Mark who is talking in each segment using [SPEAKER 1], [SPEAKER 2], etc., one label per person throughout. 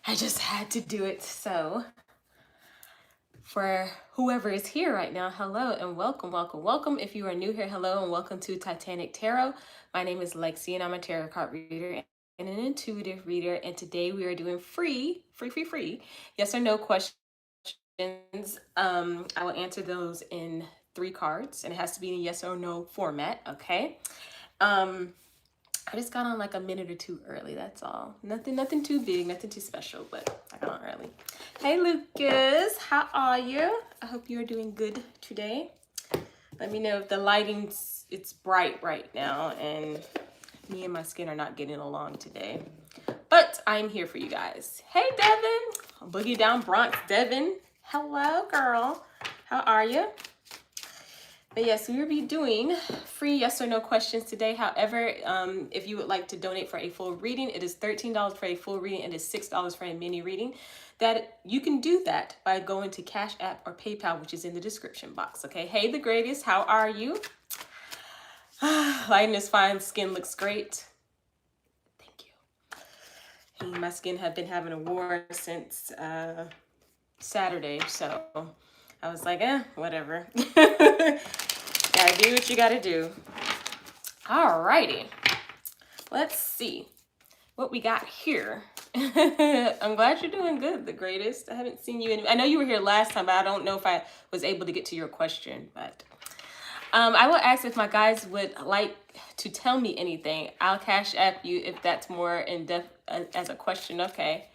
[SPEAKER 1] I just had to do it. So for whoever is here right now, hello and welcome, welcome, welcome. If you are new here, hello and welcome to Titanic Tarot. My name is Lexi and I'm a tarot card reader and an intuitive reader. And today we are doing free, yes or no questions. I will answer those in 3 cards and it has to be in a yes or no format, okay? I just got on like a minute or two early, that's all. Nothing too big, nothing too special, but I got on early. Hey Lucas, how are you? I hope you're doing good today. Let me know if the lighting's, it's bright right now and me and my skin are not getting along today. But I'm here for you guys. Hey Devin, Boogie Down Bronx, Devin. Hello girl, how are you? But yes, we will be doing free yes or no questions today. However, if you would like to donate for a full reading, it is $13 for a full reading. It is $6 for a mini reading. That you can do that by going to Cash App or PayPal, which is in the description box. Okay. Hey, the greatest. How are you? Lighting is fine. Skin looks great. Thank you. Hey, my skin have been having a war since Saturday, so I was like, whatever. Gotta do what you gotta do. Alrighty. Let's see what we got here. I'm glad you're doing good, the greatest. I haven't seen you I know you were here last time, but I don't know if I was able to get to your question. But I will ask if my guys would like to tell me anything. I'll Cash App you if that's more in depth as a question. Okay.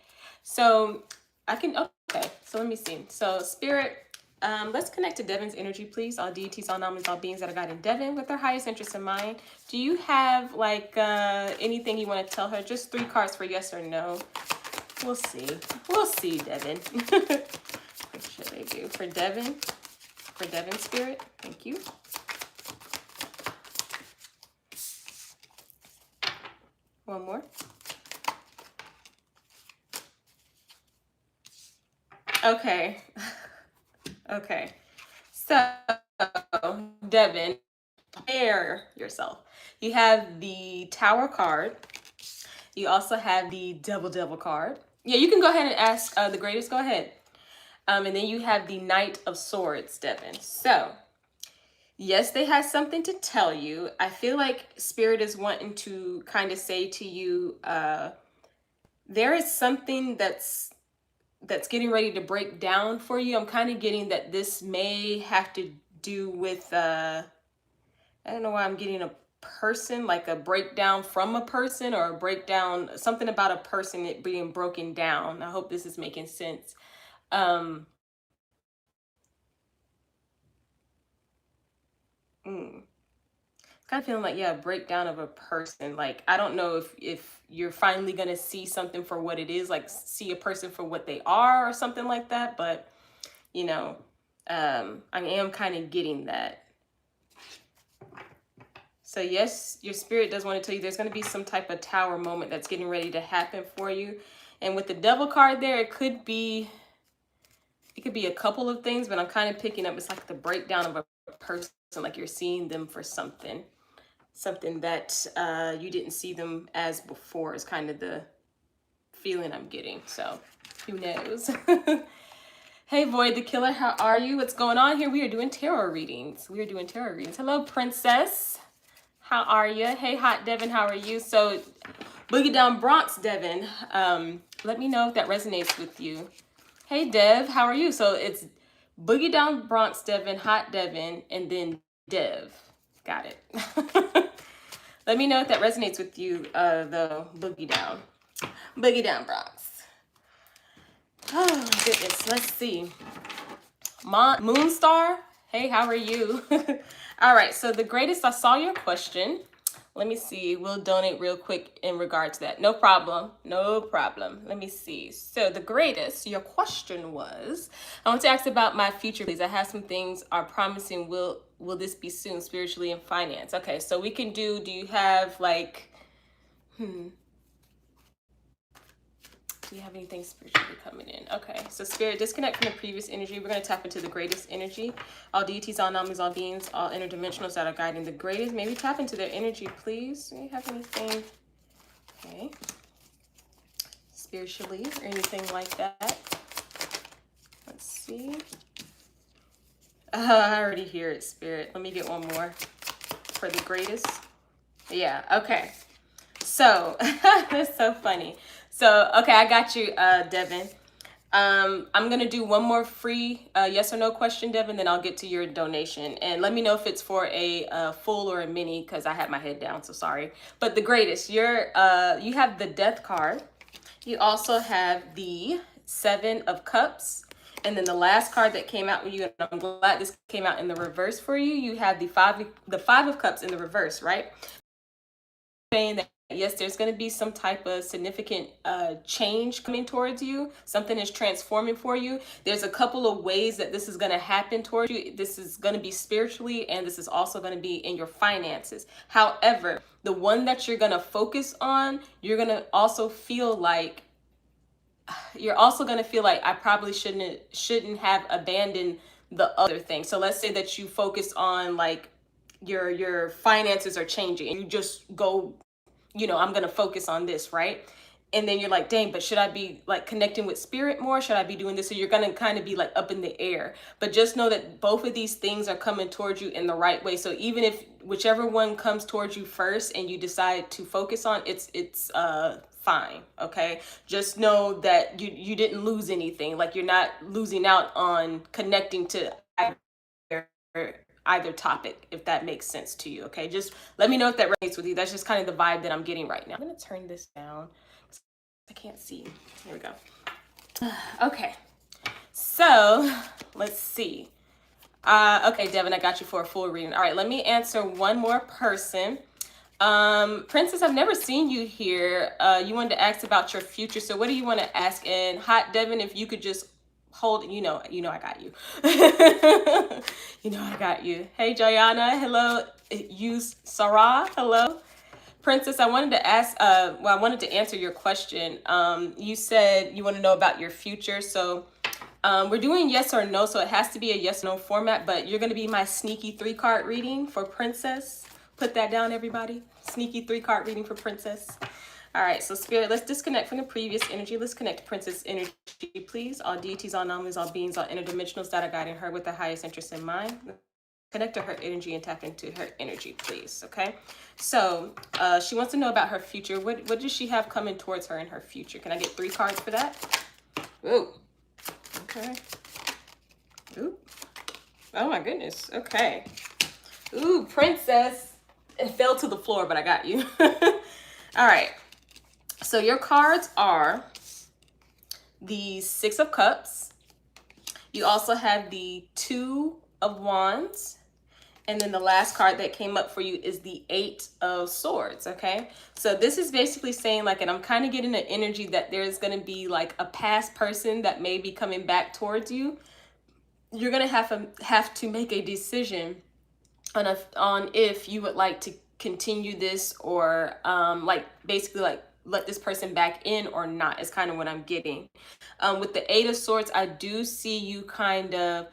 [SPEAKER 1] So I can, okay, so let me see. So Spirit, let's connect to Devin's energy, please. All deities, all nominals, all beings that are guiding Devin with their highest interest in mind. Do you have like anything you want to tell her? Just 3 cards for yes or no. We'll see. We'll see, Devin. What should I do for Devin? For Devin, Spirit. Thank you. One more. Okay. Okay. So, Devin, prepare yourself. You have the Tower card. You also have the Devil card. Yeah, you can go ahead and ask the greatest. Go ahead. And then you have the Knight of Swords, Devin. So, yes, they have something to tell you. I feel like Spirit is wanting to kind of say to you, there is something that's getting ready to break down for you. I'm kind of getting that this may have to do with, I don't know why I'm getting a person, like a breakdown from a person or a breakdown, something about a person it being broken down. I hope this is making sense. Kind of feeling like, yeah, breakdown of a person. Like, I don't know if you're finally going to see something for what it is, like see a person for what they are or something like that. But, you know, I am kind of getting that. So yes, your spirit does want to tell you there's going to be some type of tower moment that's getting ready to happen for you. And with the Devil card there, it could be a couple of things, but I'm kind of picking up, it's like the breakdown of a person, like you're seeing them for something that you didn't see them as before is kind of the feeling I'm getting. So who knows? Hey, Void the Killer, how are you? What's going on here? We are doing tarot readings. Hello, Princess. How are you? Hey, Hot Devin, how are you? So, Boogie Down Bronx, Devin. Let me know if that resonates with you. Hey, Dev, how are you? So, it's Boogie Down Bronx, Devin, Hot Devin, and then Dev. Got it. Let me know if that resonates with you, the Boogie Down. Boogie Down Bronx. Oh, my goodness. Let's see. Moonstar, hey, how are you? All right, so the greatest, I saw your question. Let me see. We'll donate real quick in regard to that. No problem. No problem. Let me see. So the greatest, your question was, I want to ask about my future, please. I have some things are promising. Will this be soon, spiritually and finance? Okay, so we can do you have like, do you have anything spiritually coming in? Okay, so Spirit, disconnect from the previous energy. We're going to tap into the greatest energy. All deities, all nominals, all beings, all interdimensionals that are guiding the greatest. Maybe tap into their energy, please. Do you have anything? Okay. spiritually or anything like that. Let's see. I already hear it, Spirit. Let me get one more for the greatest. Yeah, okay. So, that's so funny. So, okay, I got you, Devin. I'm going to do one more free yes or no question, Devin, then I'll get to your donation. And let me know if it's for a full or a mini, because I had my head down, so sorry. But the greatest, you have the Death card. You also have the Seven of Cups. And then the last card that came out with you, and I'm glad this came out in the reverse for you, you have the Five of Cups in the reverse, right? Saying that yes, there's going to be some type of significant change coming towards you. Something is transforming for you. There's a couple of ways that this is going to happen towards you. This is going to be spiritually, and this is also going to be in your finances. However, the one that you're going to focus on, you're going to also feel like I probably shouldn't have abandoned the other thing. So let's say that you focus on like your finances are changing and you just go, I'm going to focus on this, right? And then you're like, dang, but should I be like connecting with spirit more? Should I be doing this? So you're going to kind of be like up in the air. But just know that both of these things are coming towards you in the right way. So even if whichever one comes towards you first and you decide to focus on, it's fine. Okay. Just know that you didn't lose anything. Like you're not losing out on connecting to either topic, if that makes sense to you. Okay, just let me know if that resonates with you. That's just kind of the vibe that I'm getting right now. I'm gonna turn this down. I can't see. Here we go. Okay, so let's see. Okay, Devin, I got you for a full reading. All right, let me answer one more person. Princess, I've never seen you here. You wanted to ask about your future. So what do you want to ask? And Hot Devin, if you could just hold, I got you. I got you. Hey, Jayana. Hello. Sarah. Hello. Princess, I wanted to ask, I wanted to answer your question. You said you want to know about your future. So we're doing yes or no. So it has to be a yes or no format, but you're going to be my sneaky 3-card reading for Princess. Put that down, everybody. Sneaky 3-card reading for Princess. All right, so Spirit, let's disconnect from the previous energy. Let's connect to Princess energy, please. All deities, all anomalies, all beings, all interdimensionals that are guiding her with the highest interest in mind. Connect to her energy and tap into her energy, please, okay? So she wants to know about her future. What does she have coming towards her in her future? Can I get 3 cards for that? Ooh, okay. Ooh, oh my goodness, okay. Ooh, Princess. It fell to the floor, but I got you. All right. So your cards are the 6 of Cups. You also have the 2 of Wands. And then the last card that came up for you is the 8 of Swords, okay? So this is basically saying like, and I'm kind of getting an energy that there's going to be like a past person that may be coming back towards you. You're going to have to make a decision on if you would like to continue this or basically let this person back in or not is kind of what I'm getting. With the 8 of Swords, I do see you kind of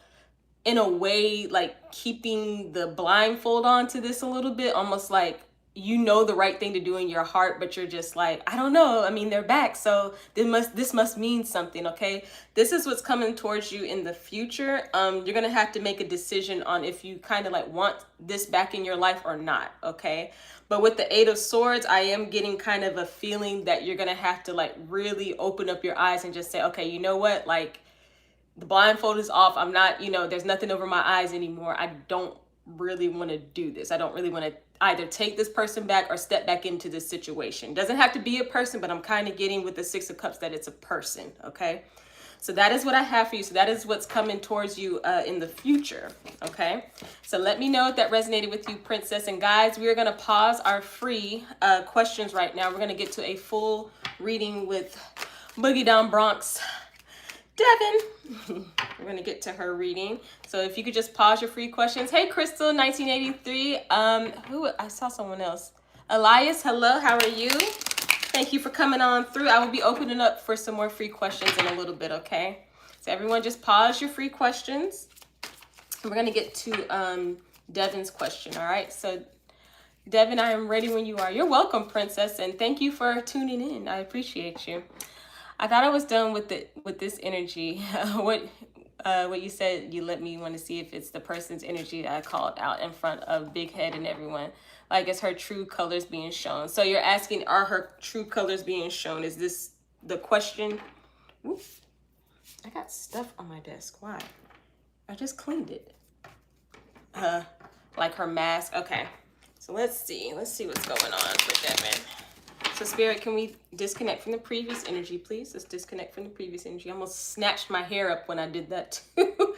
[SPEAKER 1] in a way like keeping the blindfold onto this a little bit, almost like the right thing to do in your heart, but you're just like, I don't know. I mean, they're back, so this must mean something, okay? This is what's coming towards you in the future. You're gonna have to make a decision on if you kind of like want this back in your life or not, okay? But with the 8 of Swords, I am getting kind of a feeling that you're gonna have to like really open up your eyes and just say, okay, you know what? Like the blindfold is off. I'm not, there's nothing over my eyes anymore. I don't really want to do this. I don't really want to either take this person back or step back into this situation. Doesn't have to be a person, but I'm kind of getting with the 6 of Cups that it's a person, okay? So that is what I have for you. So that is what's coming towards you in the future, okay? So let me know if that resonated with you, Princess. And guys, we are going to pause our free questions right now. We're going to get to a full reading with Boogie Down Bronx Devin. We're going to get to her reading. So if you could just pause your free questions. Hey, Crystal, 1983. I saw someone else. Elias, hello, how are you? Thank you for coming on through. I will be opening up for some more free questions in a little bit, okay? So everyone just pause your free questions. We're going to get to Devin's question, all right? So Devin, I am ready when you are. You're welcome, Princess, and thank you for tuning in. I appreciate you. I thought I was done with this energy. What you said, you let me want to see if it's the person's energy I called out in front of Big Head and everyone. Like, is her true colors being shown? So you're asking, are her true colors being shown? Is this the question? Oop, I got stuff on my desk. Why? I just cleaned it. Like her mask. Okay. So let's see. Let's see what's going on for Devin. So Spirit, can we disconnect from the previous energy, please? Let's disconnect from the previous energy. I almost snatched my hair up when I did that too.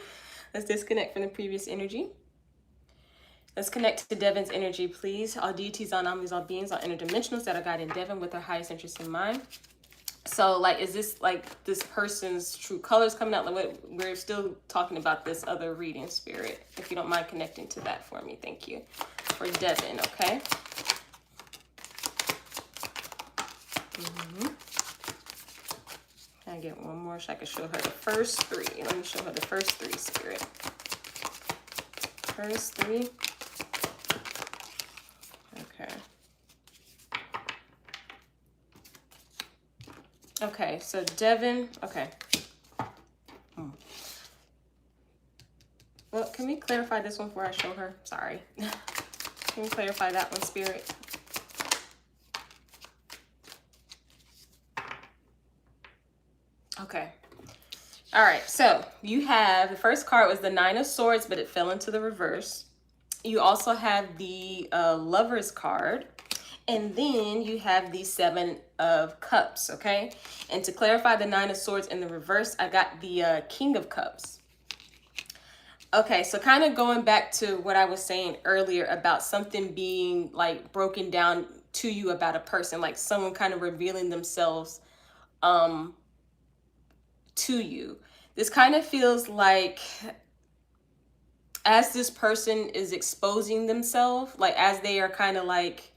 [SPEAKER 1] Let's disconnect from the previous energy. Let's connect to Devin's energy, please. All deities, all omnis, all beings, all interdimensionals that are guiding Devin with their highest interest in mind. So, like, is this like this person's true colors coming out? Like, we're still talking about this other reading, Spirit. If you don't mind connecting to that for me, thank you. For Devin, okay? Can I get one more so I can show her the first three? Let me show her the first three, Spirit. First three. Okay. Okay, so Devin, okay. Well, can we clarify this one before I show her? Sorry. Can we clarify that one, Spirit? Okay. All right, so you have, the first card was the Nine of Swords, but it fell into the reverse. You also have the Lover's card. And then you have the Seven of Cups, okay? And to clarify the Nine of Swords in the reverse, I got the King of Cups. Okay, so kind of going back to what I was saying earlier about something being like broken down to you about a person, like someone kind of revealing themselves to you. This kind of feels like as this person is exposing themselves, like as they are kind of like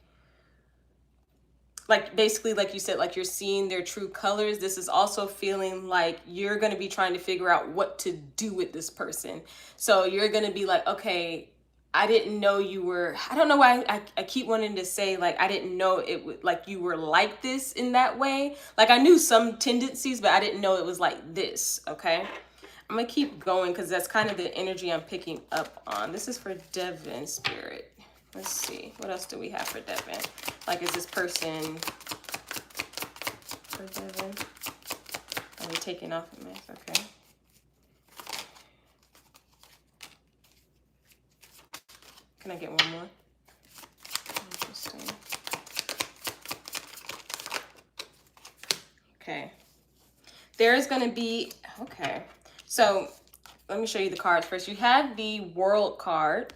[SPEAKER 1] basically, like you said, like you're seeing their true colors. This is also feeling like you're going to be trying to figure out what to do with this person. So you're going to be like, okay, I didn't know you were, I don't know why I keep wanting to say, like, I didn't know it would, like, you were like this in that way. Like, I knew some tendencies, but I didn't know it was like this, okay? I'm going to keep going because that's kind of the energy I'm picking up on. This is for Devin, Spirit. Let's see. What else do we have for Devin? Like, is this person for Devin? Are we taking off the mask? Okay. Can I get one more? Interesting. Okay. There is going to be, okay. So let me show you the cards first. You have the World card.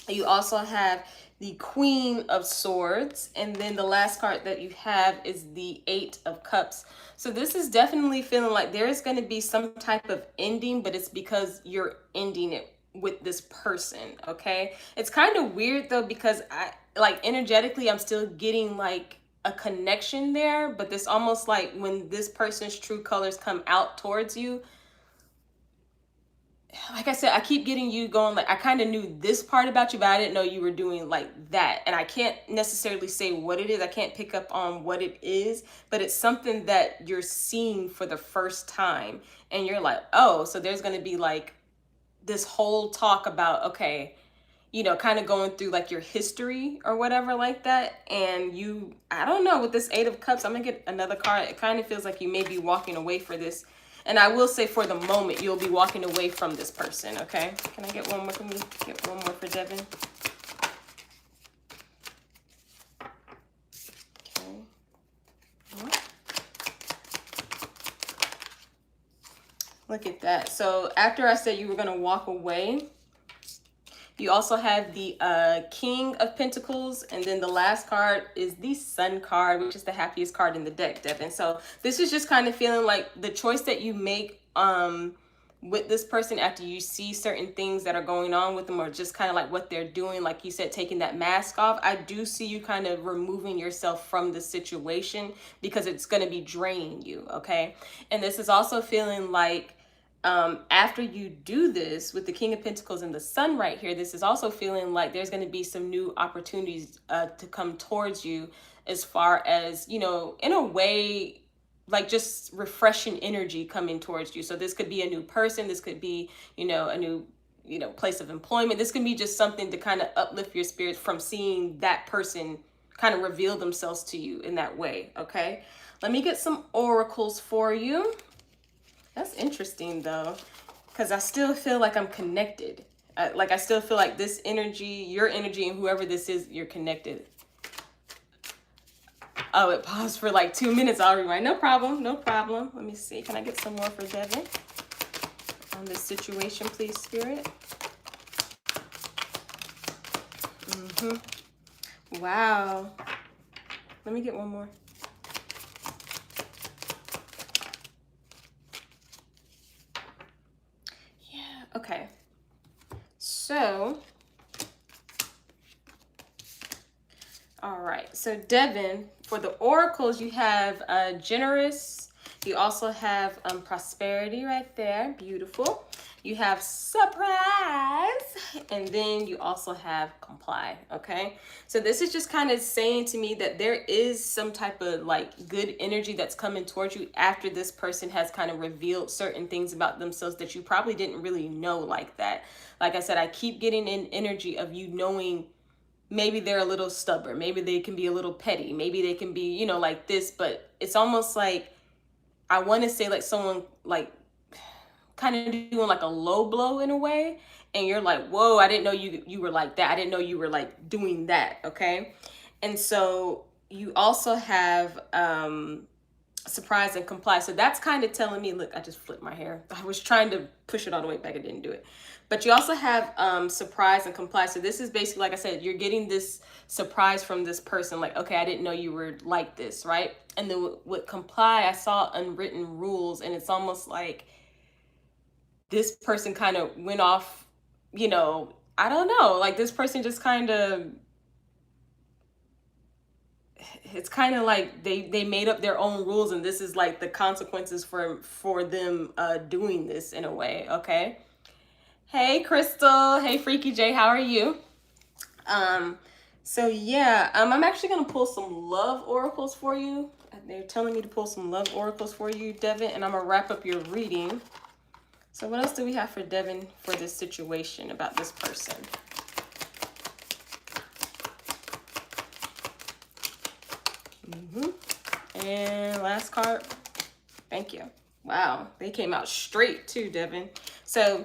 [SPEAKER 1] You also have the Queen of Swords. And then the last card that you have is the Eight of Cups. So this is definitely feeling like there's going to be some type of ending, but it's because you're ending it with this person, okay? It's kind of weird though, because I like energetically, I'm still getting like a connection there, but this almost like when this person's true colors come out towards you, like I said, I keep getting you going, like, I kind of knew this part about you, but I didn't know you were doing like that. And I can't necessarily say what it is. I can't pick up on what it is, but it's something that you're seeing for the first time. And you're like, oh, so there's going to be like this whole talk about, okay, you know, kind of going through like your history or whatever like that. And you, I don't know, with this Eight of Cups, I'm going to get another card. It kind of feels like you may be walking away for this. And I will say for the moment, you'll be walking away from this person, okay? Can I get one more? Can we get one more for Devin? Okay. Look at that. So after I said you were going to walk away, you also have the King of Pentacles, and then the last card is the Sun card, which is the happiest card in the deck, Devin. So this is just kind of feeling like the choice that you make with this person after you see certain things that are going on with them, or just kind of like what they're doing, like you said, taking that mask off. I do see you kind of removing yourself from the situation because it's going to be draining you, okay? And this is also feeling like after you do this with the King of Pentacles and the Sun right here, this is also feeling like there's going to be some new opportunities to come towards you, as far as, you know, in a way, like just refreshing energy coming towards you. So this could be a new person. This could be, you know, a new, you know, place of employment. This can be just something to kind of uplift your spirits from seeing that person kind of reveal themselves to you in that way. Okay. Let me get some oracles for you. That's interesting though, because I still feel like I'm connected. Like I still feel like this energy, your energy, and whoever this is, you're connected. Oh, it paused for like 2 minutes. I'll rewind. No problem. No problem. Let me see. Can I get some more for Devin on this situation, please, Spirit? Wow. Let me get one more. Yeah. Okay. So, all right. So, Devin, for the oracles, you have generous. You also have prosperity right there. Beautiful. You have surprise. And then you also have comply. Okay. So this is just kind of saying to me that there is some type of like good energy that's coming towards you after this person has kind of revealed certain things about themselves that you probably didn't really know like that. Like I said, I keep getting an energy of you knowing maybe they're a little stubborn. Maybe they can be a little petty. Maybe they can be, you know, like this, but it's almost like, I want to say like someone like kind of doing like a low blow in a way, and you're like, whoa, I didn't know you were like that. I didn't know you were like doing that. Okay. And so you also have surprise and comply. So that's kind of telling me, look, I just flipped my hair. I was trying to push it all the way back. I didn't do it. But you also have surprise and comply. So this is basically, like I said, you're getting this surprise from this person. Like, okay, I didn't know you were like this, right? And then with comply, I saw unwritten rules, and it's almost like this person kind of went off, you know, I don't know, like this person just kind of, it's kind of like they made up their own rules, and this is like the consequences for them doing this in a way. Okay. Hey Crystal, hey Freaky J, how are you? So yeah, I'm actually gonna pull some love oracles for you. They're telling me to pull some love oracles for you, Devin, and I'm gonna wrap up your reading. So what else do we have for Devin for this situation about this person? And last card. Thank you. Wow, they came out straight too, Devin. So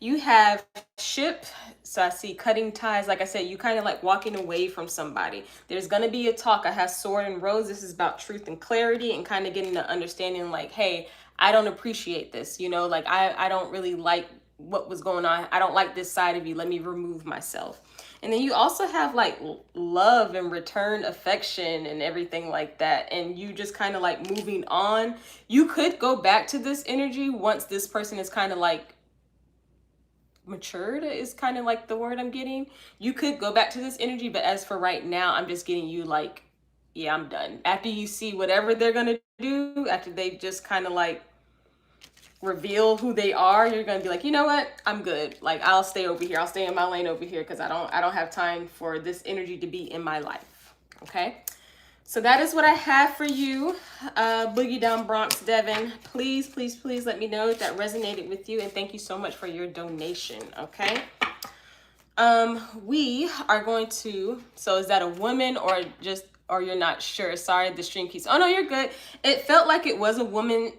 [SPEAKER 1] you have ship. So I see cutting ties. Like I said, you kind of like walking away from somebody. There's going to be a talk. I have sword and rose. This is about truth and clarity and kind of getting the understanding like, hey, I don't appreciate this. You know, like I don't really like what was going on. I don't like this side of you. Let me remove myself. And then you also have like love and return affection and everything like that. And you just kind of like moving on. You could go back to this energy once this person is kind of like matured, is kind of like the word I'm getting. You could go back to this energy, but as for right now, I'm just getting you like, yeah, I'm done. After you see whatever they're going to do, after they just kind of like reveal who they are, you're gonna be like, you know what, I'm good. Like I'll stay over here, I'll stay in my lane over here, because I don't have time for this energy to be in my life. Okay, so that is what I have for you, Boogie Down Bronx Devin. Please let me know if that resonated with you, and thank you so much for your donation. Okay, we are going to, so is that a woman or just, or you're not sure? Sorry, the stream keeps, oh no, you're good. It felt like it was a woman,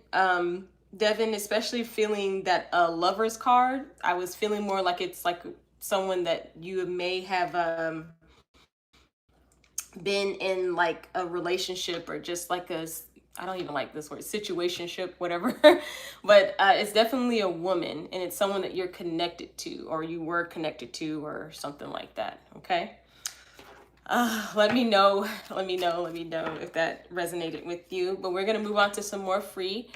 [SPEAKER 1] Devin, especially feeling that lover's card. I was feeling more like it's like someone that you may have been in like a relationship, or just like a, I don't even like this word, situationship, whatever. But it's definitely a woman, and it's someone that you're connected to, or you were connected to, or something like that. Okay. Let me know if that resonated with you. But we're going to move on to some more free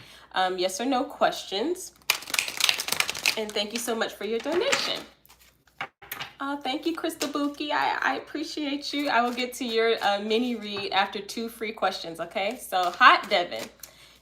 [SPEAKER 1] yes or no questions. And thank you so much for your donation. Thank you, Krista Buki. I appreciate you. I will get to your mini read after 2 free questions, okay? So, hot Devin.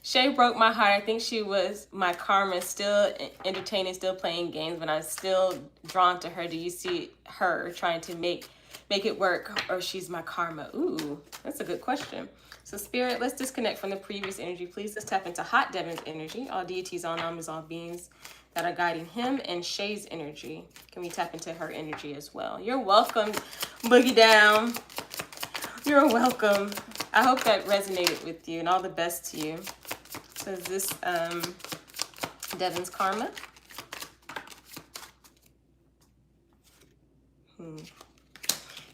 [SPEAKER 1] Shay broke my heart. I think she was my karma, still entertaining, still playing games, but I'm still drawn to her. Do you see her trying to make it work, or she's my karma? Ooh, that's a good question. So Spirit, let's disconnect from the previous energy, please. Let's tap into Hot Devin's energy, all deities, all namas, all beings that are guiding him, and Shay's energy. Can we tap into her energy as well? You're welcome, Boogie Down. You're welcome. I hope that resonated with you, and all the best to you. So is this Devin's karma?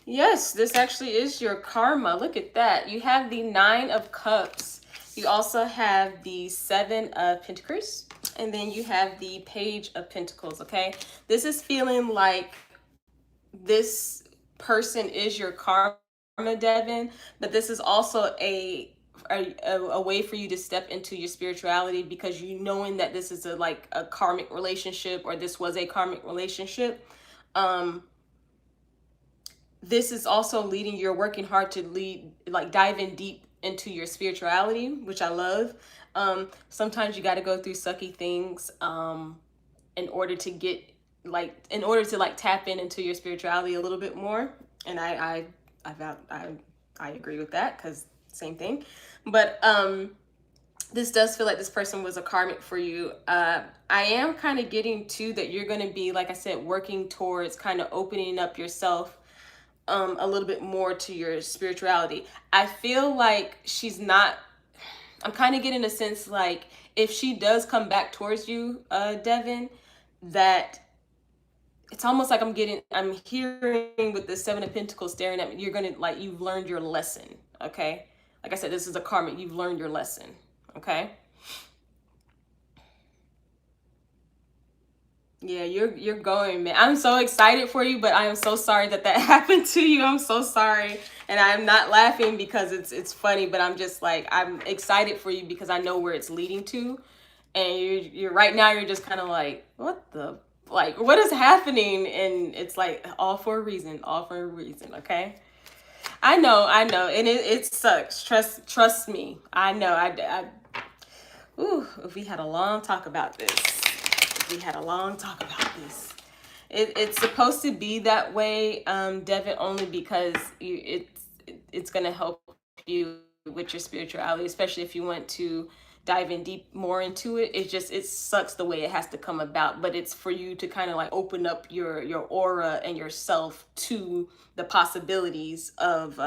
[SPEAKER 1] Yes, this actually is your karma. Look at that. You have the 9 of Cups. You also have the 7 of Pentacles. And then you have the Page of Pentacles, okay? This is feeling like this person is your karma, Devin, but this is also a way for you to step into your spirituality, because you knowing that this is a karmic relationship, or this was a karmic relationship. This is also leading, you're working hard to dive in deep into your spirituality, which I love. Sometimes you got to go through sucky things in order to tap into your spirituality a little bit more. And I agree with that, because same thing. But this does feel like this person was a karmic for you. I am kind of getting to that you're going to be, like I said, working towards kind of opening up yourself a little bit more to your spirituality. I feel like I'm kind of getting a sense like if she does come back towards you, Devin, that it's almost like I'm hearing with the 7 of Pentacles staring at me, you're going to, you've learned your lesson, okay? Like I said, this is a karmic, you've learned your lesson, okay? Yeah, you're going, man. I'm so excited for you, but I am so sorry that happened to you. I'm so sorry. And I'm not laughing because it's funny, but I'm just I'm excited for you because I know where it's leading to. And you're right now, you're just kind of like, what is happening? And it's all for a reason, okay? I know. And it sucks. Trust me. I know. If we had a long talk about this. It's supposed to be that way, Devin, only because it's going to help you with your spirituality, especially if you want to dive in deep more into it. It sucks the way it has to come about, but it's for you to kind of open up your aura and yourself to the possibilities of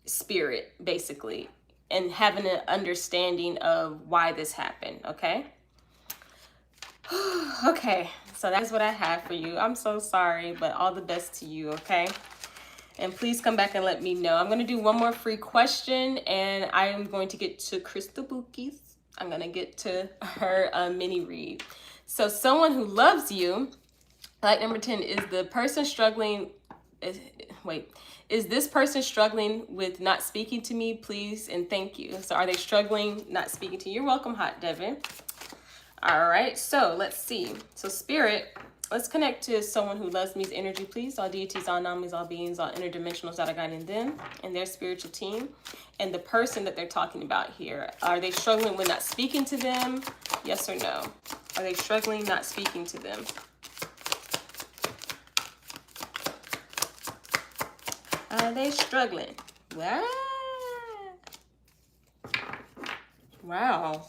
[SPEAKER 1] spirit, basically, and having an understanding of why this happened, okay? Okay, so that's what I have for you. I'm so sorry, but all the best to you, okay? And please come back and let me know. I'm going to do one more free question, and I am going to get to Crystal Bookies. I'm going to get to her mini read. So someone who loves you, like number 10, is the person struggling... Is this person struggling with not speaking to me, please, and thank you? So are they struggling not speaking to you? You're welcome, Hot Devin. All right, so let's see. So Spirit, let's connect to someone who loves me's energy, please. All deities, all namis, all beings, all interdimensionals that are guiding them and their spiritual team. And the person that they're talking about here, are they struggling with not speaking to them? Yes or no? Are they struggling not speaking to them? Are they struggling? Wow. Wow.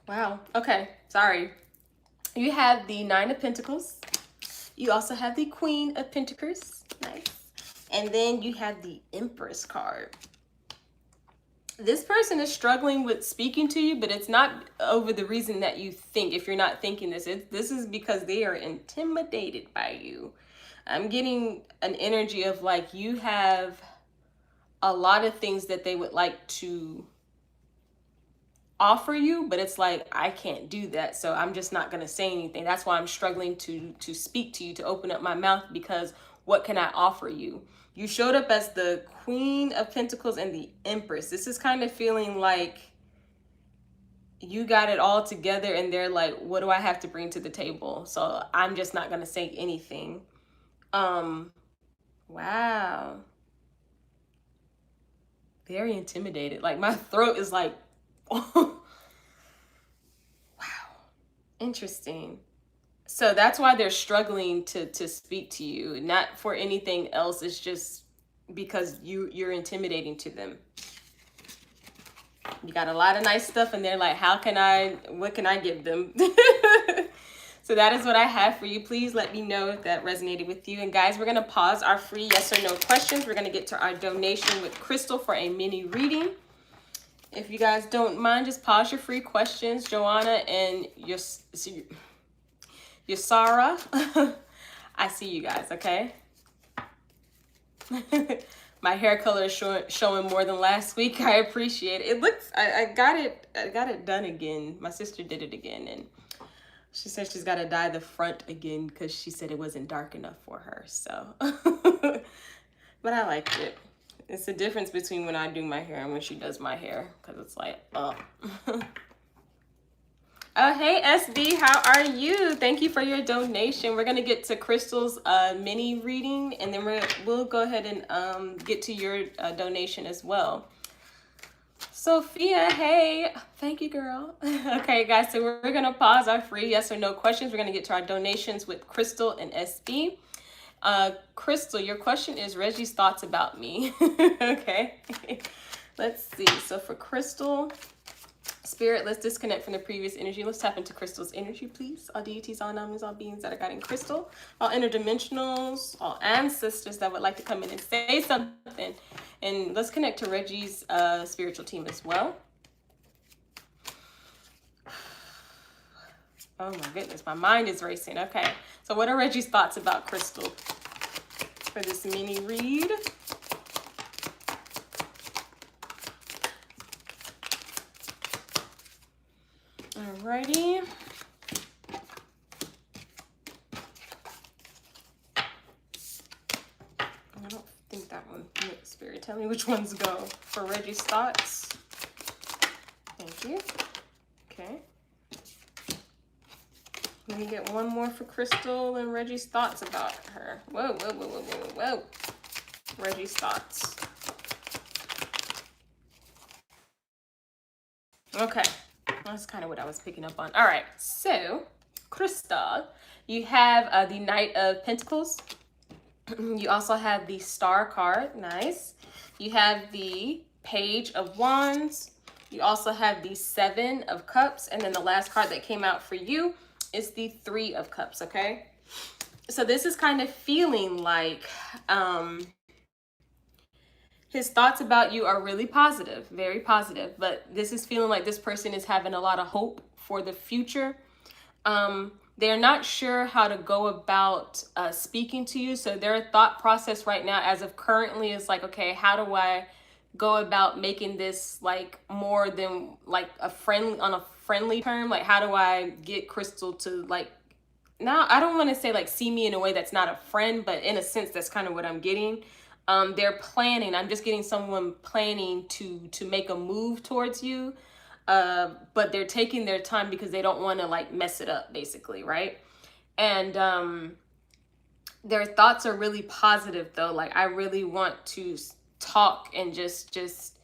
[SPEAKER 1] Wow. Okay. Sorry. You have the 9 of Pentacles. You also have the Queen of Pentacles. Nice. And then you have the Empress card. This person is struggling with speaking to you, but it's not over the reason that you think. If you're not thinking this, this is because they are intimidated by you. I'm getting an energy of you have a lot of things that they would like to offer you, but it's I can't do that, so I'm just not going to say anything. That's why I'm struggling to speak to you, to open up my mouth, because what can I offer you? You showed up as the Queen of Pentacles and the Empress. This is kind of feeling like you got it all together, and they're what do I have to bring to the table? So I'm just not going to say anything. Wow. Very intimidated. My throat is wow. Interesting. So that's why they're struggling to speak to you, not for anything else. It's just because you're intimidating to them. You got a lot of nice stuff and they're like, what can I give them? So that is what I have for you. Please let me know if that resonated with you. And guys, we're going to pause our free yes or no questions. We're going to get to our donation with Crystal for a mini reading. If you guys don't mind, just pause your free questions. Joanna and Yasara, I see you guys, okay? My hair color is showing more than last week. I appreciate it. It looks, I got it done again. My sister did it again, and she said she's got to dye the front again because she said it wasn't dark enough for her. So, but I liked it. It's the difference between when I do my hair and when she does my hair, because it's like, oh. Hey SB, how are you? Thank you for your donation. We're gonna get to Crystal's mini reading, and then we'll go ahead and get to your donation as well. Sophia, hey, thank you, girl. Okay, guys, so we're gonna pause our free yes or no questions. We're gonna get to our donations with Crystal and SB. Crystal, your question is Reggie's thoughts about me. Okay, let's see. So for Crystal, Spirit, let's disconnect from the previous energy. Let's tap into Crystal's energy, please. All deities, all numbers, all beings that are guiding Crystal, all interdimensionals, all ancestors that would like to come in and say something. And let's connect to Reggie's spiritual team as well. Oh my goodness, my mind is racing. Okay, so what are Reggie's thoughts about Crystal for this mini read? Alrighty. I don't think that one. Spirit, tell me which ones go for Reggie's thoughts. Thank you. Okay. Let me get one more for Crystal and Reggie's thoughts about her. Whoa, whoa, whoa, whoa, whoa, whoa. Reggie's thoughts. Okay. That's kind of what I was picking up on. All right. So, Crystal, you have the Knight of Pentacles. You also have the Star card. Nice. You have the Page of Wands. You also have the Seven of Cups. And then the last card that came out for you is the Three of Cups, okay? So this is kind of feeling like his thoughts about you are really positive, very positive, but this is feeling like this person is having a lot of hope for the future. They're not sure how to go about speaking to you. So their thought process right now, as of currently, is like, okay, how do I go about making this like more than like a friendly term? Like, how do I get Crystal to like, now I don't want to say like see me in a way that's not a friend, but in a sense, that's kind of what I'm getting. They're planning. I'm just getting someone planning to make a move towards you. But they're taking their time because they don't want to like mess it up, basically, right? And their thoughts are really positive though. Like, I really want to talk and just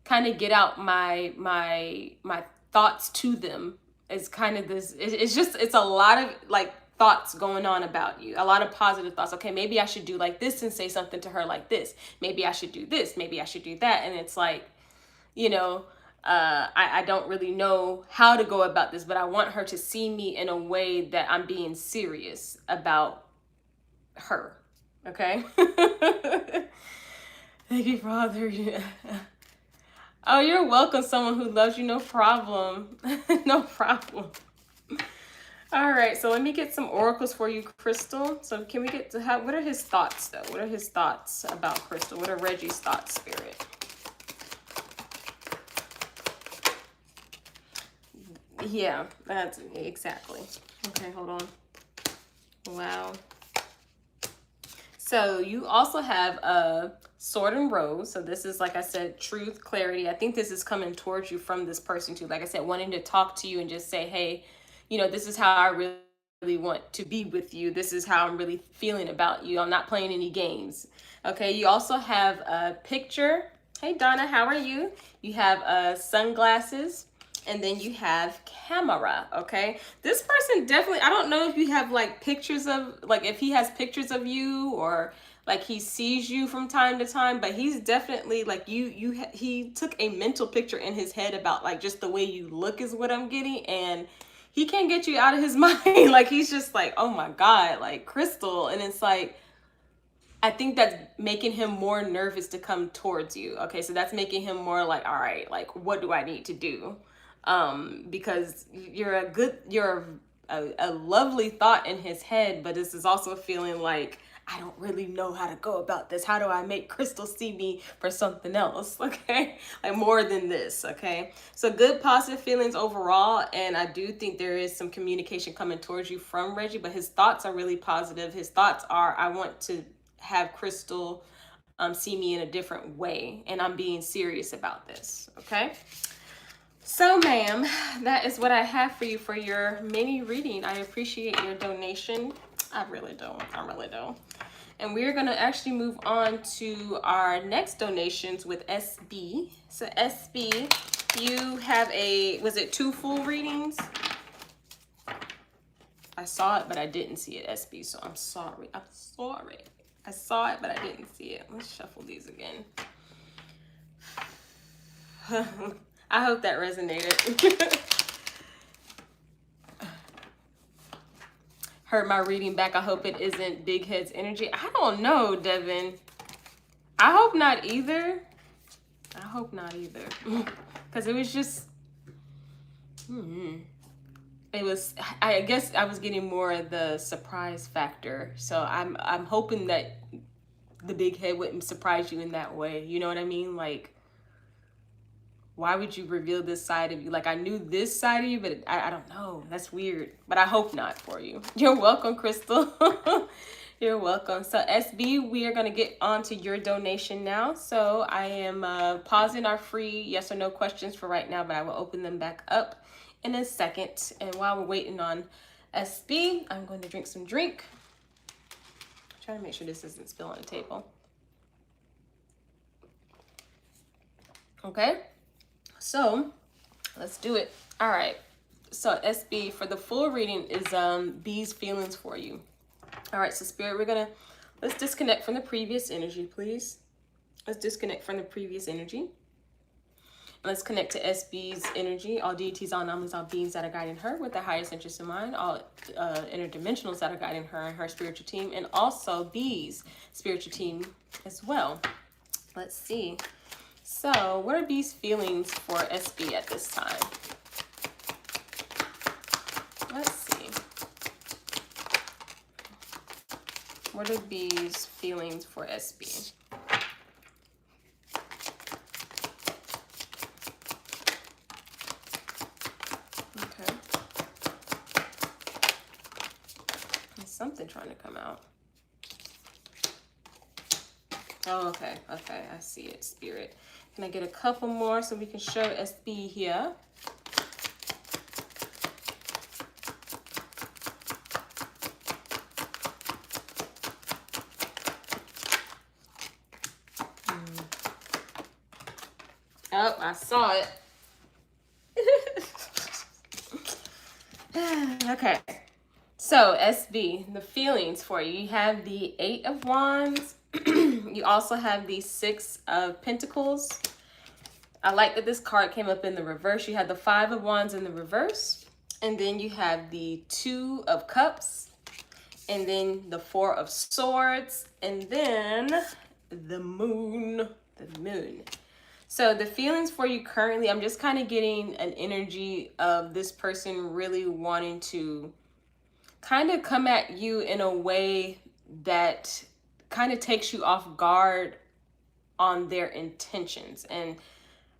[SPEAKER 1] kind of get out my thoughts to them. It's kind of this, it's a lot of like thoughts going on about you, a lot of positive thoughts. Okay, maybe I should do like this and say something to her like this. Maybe I should do this. Maybe I should do that. And it's like, you know, I don't really know how to go about this, but I want her to see me in a way that I'm being serious about her. Okay. Thank you, Father. Oh, you're welcome. Someone who loves you. No problem. No problem. All right. So let me get some oracles for you, Crystal. So can we get to what are his thoughts though? What are his thoughts about Crystal? What are Reggie's thoughts, Spirit? Yeah, that's exactly. Okay, hold on. Wow. So you also have a Sword and Rose. So this is, like I said, truth, clarity. I think this is coming towards you from this person too. Like I said, wanting to talk to you and just say, hey, you know, this is how I really want to be with you. This is how I'm really feeling about you. I'm not playing any games. Okay, you also have a picture. Hey, Donna, how are you? You have sunglasses. And then you have camera, okay? This person definitely, I don't know if you have like pictures of, like if he has pictures of you or like he sees you from time to time, but he's definitely like he took a mental picture in his head about like just the way you look is what I'm getting. And he can't get you out of his mind. Like he's just like, oh my God, like Crystal. And it's like, I think that's making him more nervous to come towards you. Okay, so that's making him more like, all right, like what do I need to do? Because you're a lovely thought in his head, but this is also feeling like I don't really know how to go about this. How do I make Crystal see me for something else? Okay, like more than this. Okay, so good positive feelings overall, and I do think there is some communication coming towards you from Reggie, but his thoughts are really positive. His thoughts are, I want to have Crystal see me in a different way, and I'm being serious about this. Okay, so ma'am, that is what I have for you for your mini reading. I appreciate your donation. I really do. And we're gonna actually move on to our next donations with SB. So SB, you have was it 2 full readings? I saw it, but I didn't see it, SB, so I'm sorry. I saw it, but I didn't see it. Let's shuffle these again. I hope that resonated. Heard my reading back. I hope it isn't big heads energy. I don't know, Devin. I hope not either. Because it was just... It was, I guess I was getting more of the surprise factor. So I'm hoping that the big head wouldn't surprise you in that way. You know what I mean? Like, why would you reveal this side of you? Like, I knew this side of you, but I don't know. That's weird. But I hope not for you. You're welcome, Crystal. You're welcome. So SB, we are going to get on to your donation now. So I am pausing our free yes or no questions for right now, but I will open them back up in a second. And while we're waiting on SB, I'm going to drink some drink. Trying to make sure this isn't spilling on the table. Okay, so let's do it. All right, so SB, for the full reading is these feelings for you. All right, so Spirit, let's disconnect from the previous energy, please. Let's disconnect from the previous energy. Let's connect to SB's energy, all deities, all numbers, all beings that are guiding her with the highest interest in mind, all interdimensionals that are guiding her and her spiritual team, and also B's spiritual team as well. Let's see. So what are B's feelings for SB at this time? Let's see. What are B's feelings for SB? Something trying to come out. Oh, okay, I see it, Spirit. Can I get a couple more so we can show SB here? Oh, I saw it. Okay. So, SB, the feelings for you. You have the 8 of Wands. You also have the 6 of Pentacles. I like that this card came up in the reverse. You have the 5 of Wands in the reverse. And then you have the 2 of Cups. And then the 4 of Swords. And then the Moon. The Moon. So the feelings for you currently, I'm just kind of getting an energy of this person really wanting to kind of come at you in a way that kind of takes you off guard on their intentions. And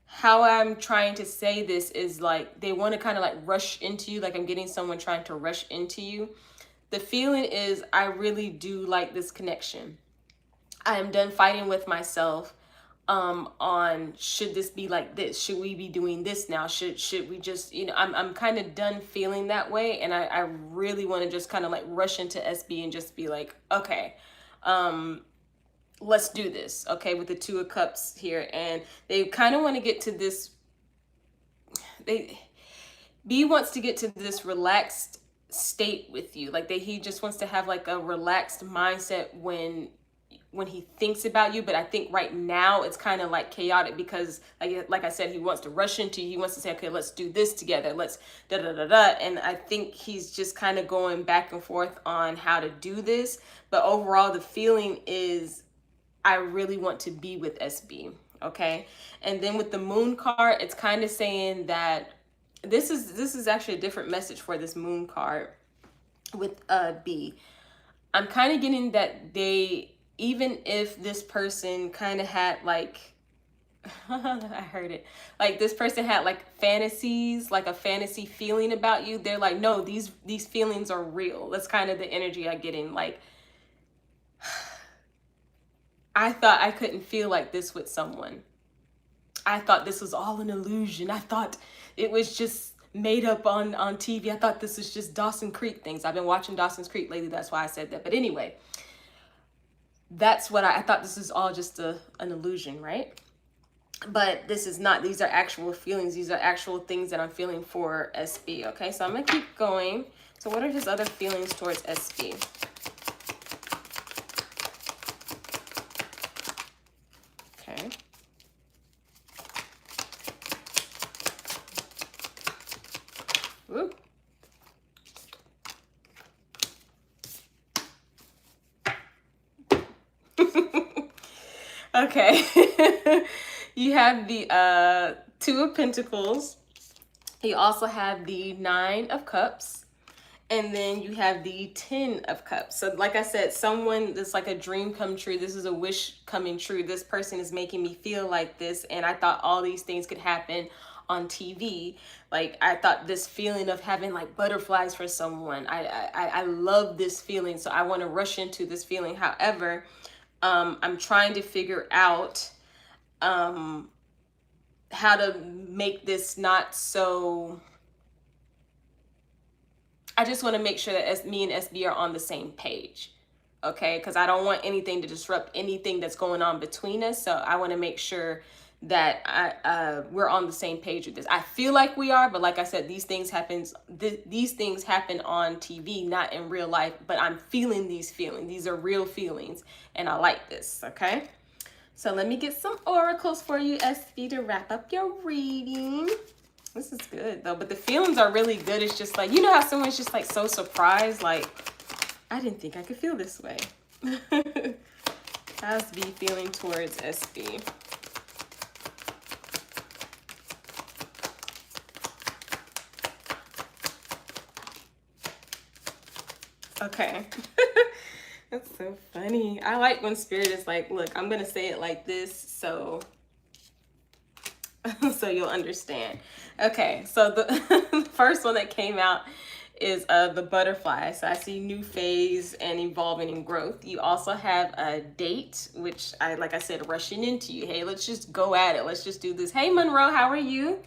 [SPEAKER 1] how I'm trying to say this is like they want to kind of like rush into you, like I'm getting someone trying to rush into you. The feeling is I really do like this connection. I am done fighting with myself on should this be like this, should we be doing this now, should we just, you know, I'm kind of done feeling that way, and I really want to just kind of like rush into SB and just be like, okay, let's do this, okay, with the 2 of Cups here. And they kind of want to get to this, B wants to get to this relaxed state with you. Like he just wants to have like a relaxed mindset when he thinks about you. But I think right now it's kind of like chaotic because like I said, he wants to rush into you. He wants to say, okay, let's do this together. Let's da da da da. And I think he's just kind of going back and forth on how to do this. But overall, the feeling is, I really want to be with SB. Okay. And then with the moon card, it's kind of saying that this is actually a different message for this moon card with B. I'm kind of getting that they, even if this person kind of had like I heard it, like this person had like fantasies, like a fantasy feeling about you, they're like, no, these feelings are real. That's kind of the energy I get in. Like, I thought I couldn't feel like this with someone. I thought this was all an illusion. I thought it was just made up on TV. I thought this was just Dawson Creek things. I've been watching Dawson's Creek lately. That's why I said that. But anyway, that's what I thought this is all just an illusion, right? But this is not. These are actual feelings. These are actual things that I'm feeling for SB. Okay, so I'm going to keep going. So what are his other feelings towards SB? Okay. Woo. Okay. You have the Two of Pentacles. You also have the Nine of Cups. And then you have the 10 of Cups. So like I said, someone that's like a dream come true. This is a wish coming true. This person is making me feel like this. And I thought all these things could happen on TV. Like I thought this feeling of having like butterflies for someone. I love this feeling. So I want to rush into this feeling. However, I'm trying to figure out how to make this not so... I just want to make sure that me and SB are on the same page, okay? Because I don't want anything to disrupt anything that's going on between us. So I want to make sure that we're on the same page with this. I feel like we are, but like I said, these things happen on TV, not in real life. But I'm feeling these feelings. These are real feelings, and I like this, okay? So let me get some oracles for you, SB, to wrap up your reading. This is good though, but the feelings are really good. It's just like, you know how someone's just like so surprised, like, I didn't think I could feel this way. How's B feeling towards SB? Okay. That's so funny. I like when Spirit is like, look, I'm gonna say it like this, so you'll understand. Okay, so the first one that came out is the butterfly. So I see new phase and evolving and growth. You also have a date, which like I said, rushing into you. Hey, let's just go at it. Let's just do this. Hey, Monroe, how are you?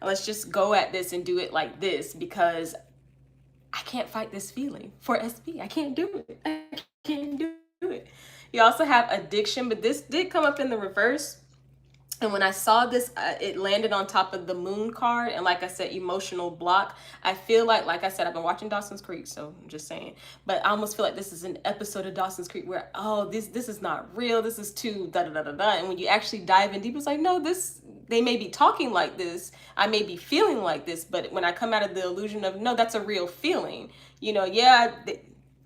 [SPEAKER 1] Let's just go at this and do it like this, because I can't fight this feeling for SB. I can't do it. I can't do it. You also have addiction, but this did come up in the reverse. And when I saw this, it landed on top of the moon card. And like I said, emotional block. I feel like I said, I've been watching Dawson's Creek, so I'm just saying. But I almost feel like this is an episode of Dawson's Creek where, oh, this is not real. This is too da-da-da-da-da. And when you actually dive in deep, it's like, no, they may be talking like this. I may be feeling like this. But when I come out of the illusion of, no, that's a real feeling. You know, yeah,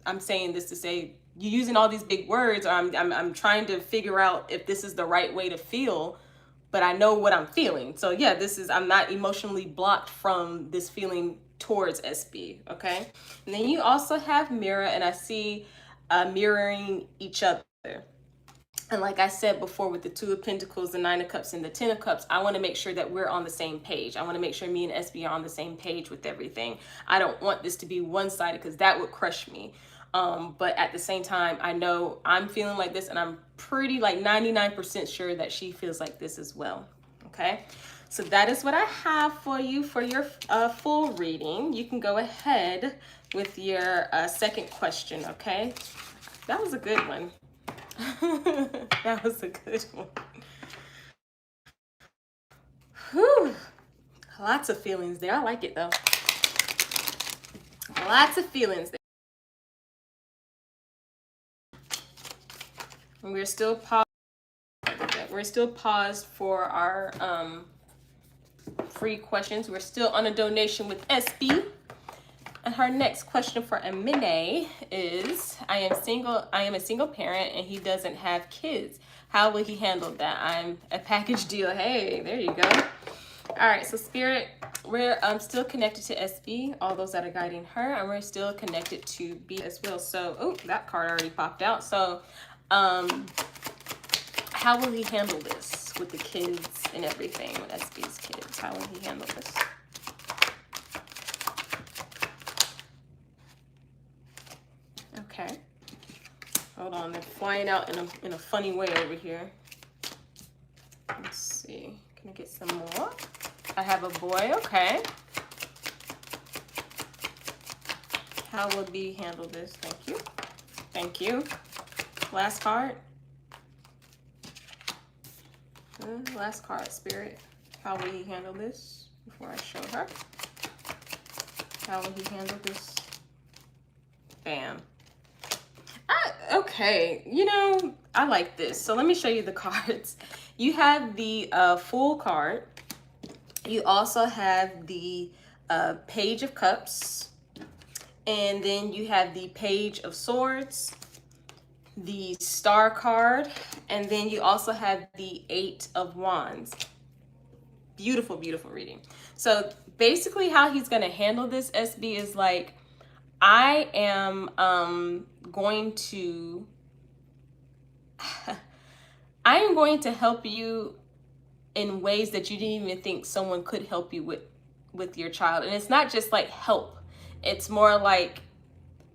[SPEAKER 1] I'm saying this to say, you're using all these big words, or I'm trying to figure out if this is the right way to feel. But I know what I'm feeling. So yeah, I'm not emotionally blocked from this feeling towards SB, okay? And then you also have mirror, and I see mirroring each other. And like I said before, with the Two of Pentacles, the Nine of Cups, and the Ten of Cups, I want to make sure that we're on the same page. I want to make sure me and SB are on the same page with everything. I don't want this to be one-sided, because that would crush me. But at the same time, I know I'm feeling like this, and I'm pretty like 99% sure that she feels like this as well. Okay, so that is what I have for you for your full reading. You can go ahead with your second question. Okay, that was a good one. That was a good one. Whew. Lots of feelings there. I like it though. Lots of feelings there. And we're still paused. We're still paused for our free questions. We're still on a donation with SB. And her next question for Amine is, I am a single parent and he doesn't have kids. How will he handle that? I'm a package deal. Hey, there you go. All right, so Spirit, we're still connected to SB, all those that are guiding her, and we're still connected to B as well. So, oh, that card already popped out. So, how will he handle this with the kids and everything, with SB's kids? How will he handle this? Okay. Hold on, they're flying out in a funny way over here. Let's see. Can I get some more? I have a boy. Okay. How will B handle this? Thank you. Thank you. Last card. Last card, Spirit. How will he handle this before I show her? How will he handle this? Bam. Okay, you know, I like this. So let me show you the cards. You have the Fool card. You also have the Page of Cups. And then you have the Page of Swords, the Star card, and then you also have the 8 of Wands. Beautiful, beautiful reading. So basically how he's going to handle this, SB, is like, I am going to help you in ways that you didn't even think someone could help you with your child. And it's not just like help. It's more like,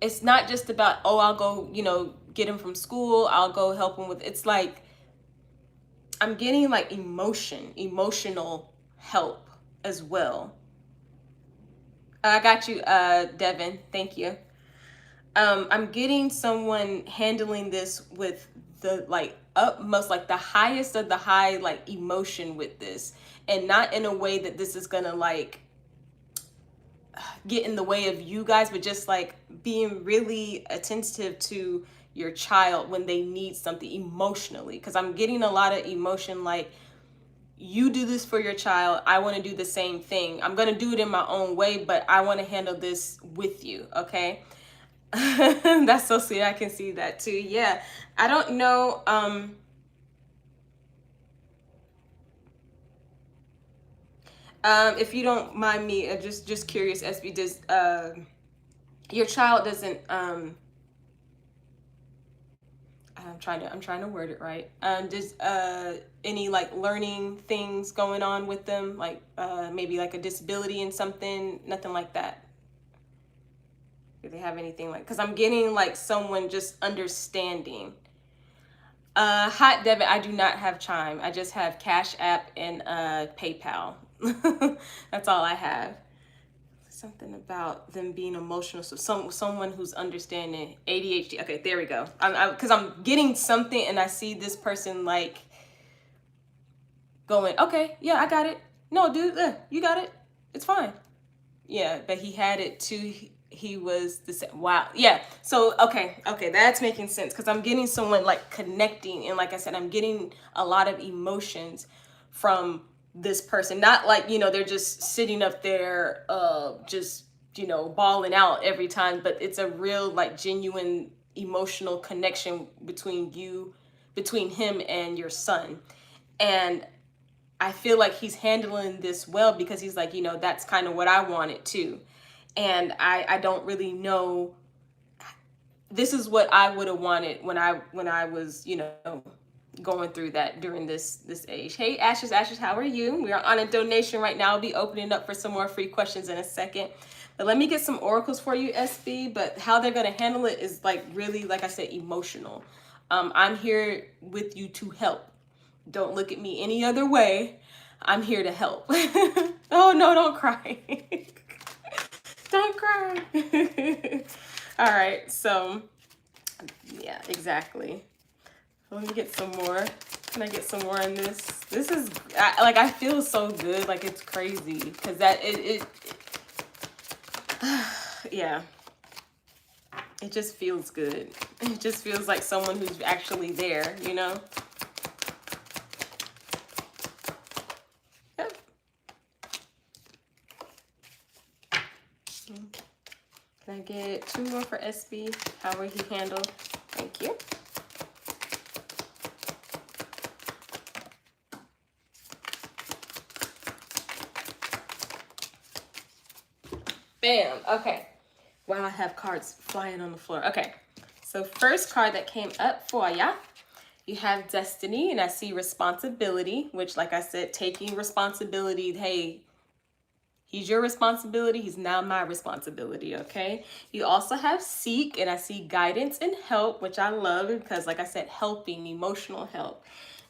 [SPEAKER 1] it's not just about, oh, I'll go, you know, get him from school. I'll go help him with, it's like, I'm getting like emotional help as well. I got you, Devin. Thank you. I'm getting someone handling this with the like utmost, like the highest of the high, like emotion with this, and not in a way that this is gonna like get in the way of you guys, but just like being really attentive to your child when they need something emotionally. Because I'm getting a lot of emotion, like, you do this for your child, I want to do the same thing. I'm going to do it in my own way, but I want to handle this with you, okay? That's so sweet. I can see that too. Yeah. I don't know. If you don't mind me, just curious, SB, does your child doesn't I'm trying to word it right. Does any like learning things going on with them, like maybe like a disability in something, nothing like that? Do they have anything like, because I'm getting like someone just understanding. Hot Debit, I do not have Chime. I just have Cash App and PayPal. That's all I have. Something about them being emotional. So someone who's understanding ADHD. Okay, there we go. Because I'm getting something and I see this person like going, okay, yeah, I got it. No, dude, you got it. It's fine. Yeah, but he had it too. He was the same. Wow. Yeah. So, okay, that's making sense, because I'm getting someone like connecting. And like I said, I'm getting a lot of emotions from this person. Not like, you know, they're just sitting up there, just, you know, bawling out every time. But it's a real, like, genuine emotional connection between him and your son. And I feel like he's handling this well, because he's like, you know, that's kind of what I wanted too. And I don't really know. This is what I would have wanted when I was, you know, going through that during this age. Hey, Ashes, how are you? We are on a donation right now. I'll be opening up for some more free questions in a second. But let me get some oracles for you, SB. But how they're going to handle it is like really, like I said, emotional. I'm here with you to help. Don't look at me any other way. I'm here to help. Oh, no, don't cry. Don't cry. All right, so yeah, exactly. Let me get some more Can I get some more in this? This is like, I feel so good, like it's crazy because that it yeah, it just feels good. It just feels like someone who's actually there, you know? Yep. Can I get 2 more for SB? How will he handle? Thank you. Bam. Okay. Wow, I have cards flying on the floor. Okay. So first card that came up for ya, you have Destiny, and I see responsibility, which, like I said, taking responsibility. Hey, he's your responsibility. He's now my responsibility, okay? You also have Seek, and I see guidance and help, which I love because, like I said, helping, emotional help.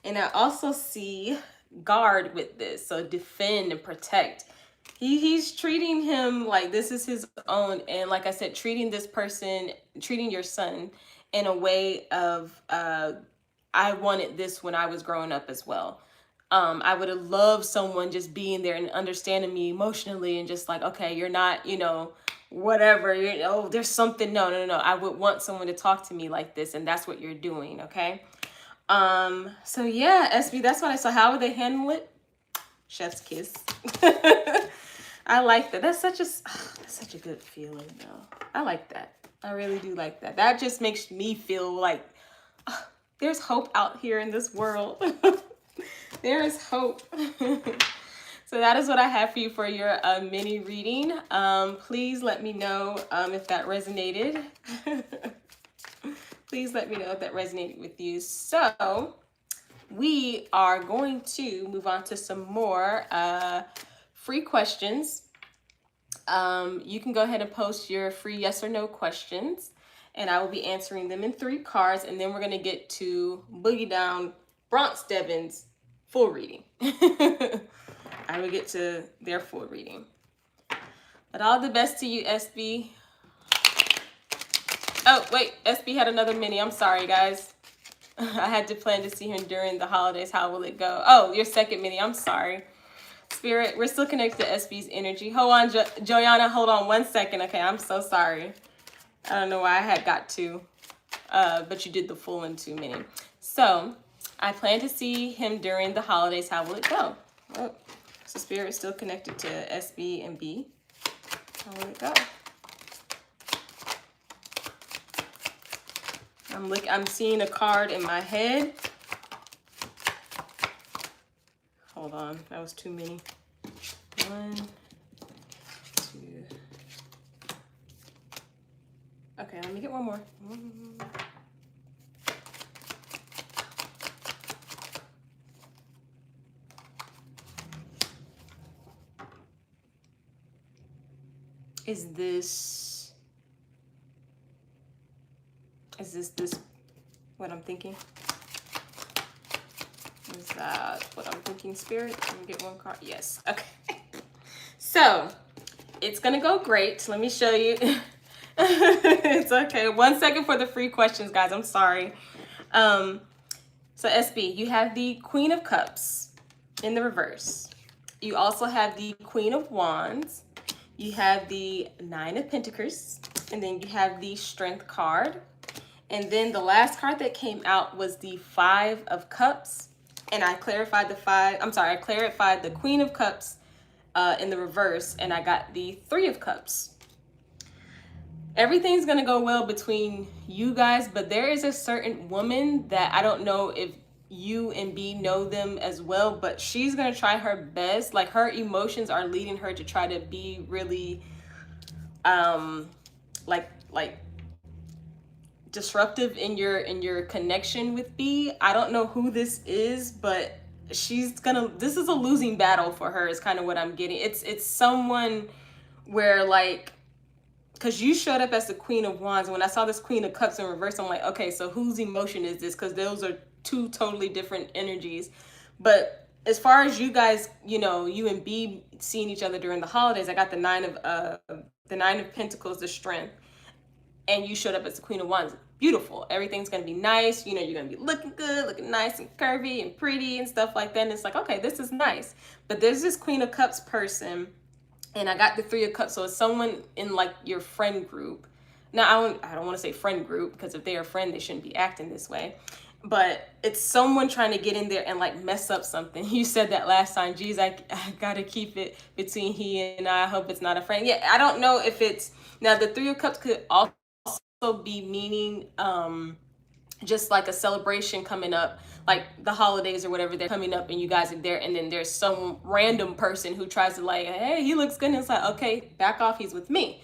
[SPEAKER 1] And I also see guard with this, so defend and protect. He's treating him like this is his own, and like I said, treating this person, treating your son in a way of I wanted this when I was growing up as well. I would have loved someone just being there and understanding me emotionally and just like, okay, you're not, you know, whatever, you know, there's something. No. I would want someone to talk to me like this, and that's what you're doing, okay? So yeah, SB, that's what I saw. How would they handle it? Chef's kiss. I like that. That's such a good feeling though. I like that. I really do like that. That just makes me feel like there's hope out here in this world. There is hope. So that is what I have for you for your mini reading. Please let me know if that resonated. Please let me know if that resonated with you. So we are going to move on to some more free questions. You can go ahead and post your free yes or no questions, and I will be answering them in 3 cards, and then we're going to get to Boogie Down Bronx Devon's full reading. I will get to their full reading. But all the best to you, SB. Oh, wait, SB had another mini. I'm sorry, guys. I had to plan to see him during the holidays. How will it go? Oh, your second mini. I'm sorry. Spirit, we're still connected to SB's energy. Hold on, Joyanna, hold on 1 second. Okay, I'm so sorry. I don't know why I had got to, but you did the full and 2 mini. So I plan to see him during the holidays. How will it go? Oh, so Spirit is still connected to SB and B. How will it go? I'm seeing a card in my head. Hold on, that was too many. 1, 2. Okay, let me get one more. Is this what I'm thinking? Is that what I'm thinking, Spirit? Let me get 1 card. Yes. Okay. So it's gonna go great. Let me show you. It's okay. 1 second for the free questions, guys. I'm sorry. So SB, you have the Queen of Cups in the reverse. You also have the Queen of Wands. You have the 9 of Pentacles, and then you have the Strength card. And then the last card that came out was the 5 of Cups. And I clarified I clarified the Queen of Cups in the reverse, and I got the 3 of Cups. Everything's gonna go well between you guys, but there is a certain woman that I don't know if you and B know them as well, but she's gonna try her best. Like, her emotions are leading her to try to be really like disruptive in your connection with B. I don't know who this is, but this is a losing battle for her, is kind of what I'm getting. It's someone where, like, because you showed up as the Queen of Wands, and when I saw this Queen of Cups in reverse, I'm like, okay, so whose emotion is this? Because those are 2 totally different energies. But as far as you guys, you know, you and B seeing each other during the holidays, I got the 9 of Pentacles, the Strength, and you showed up as the Queen of Wands. beautiful. Everything's going to be nice. You know, you're going to be looking good, looking nice and curvy and pretty and stuff like that. And it's like, okay, this is nice. But there's this Queen of Cups person, and I got the Three of Cups. So it's someone in like your friend group. Now, I don't want to say friend group, because if they're a friend, they shouldn't be acting this way. But it's someone trying to get in there and like mess up something. You said that last time. Geez, I got to keep it between he and I hope it's not a friend. Yeah, I don't know if it's... Now, the Three of Cups could also be meaning just like a celebration coming up, like the holidays or whatever, they're coming up and you guys are there, and then there's some random person who tries to like, hey, he looks good, and it's like, okay, back off, he's with me.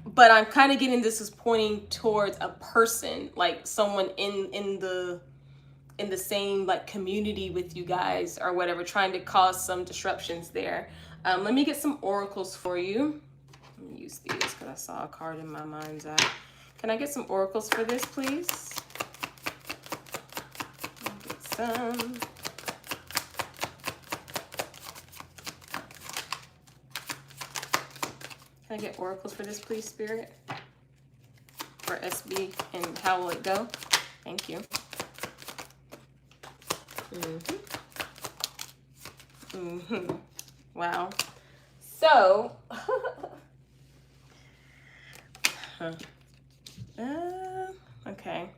[SPEAKER 1] But I'm kind of getting this is pointing towards a person, like someone in the same like community with you guys or whatever, trying to cause some disruptions there. Let me get some oracles for you. Let me use these because I saw a card in my mind's eye. Can I get some oracles for this, please? Get some. Can I get oracles for this, please, Spirit? For SB, and how will it go? Thank you. Wow. So, okay.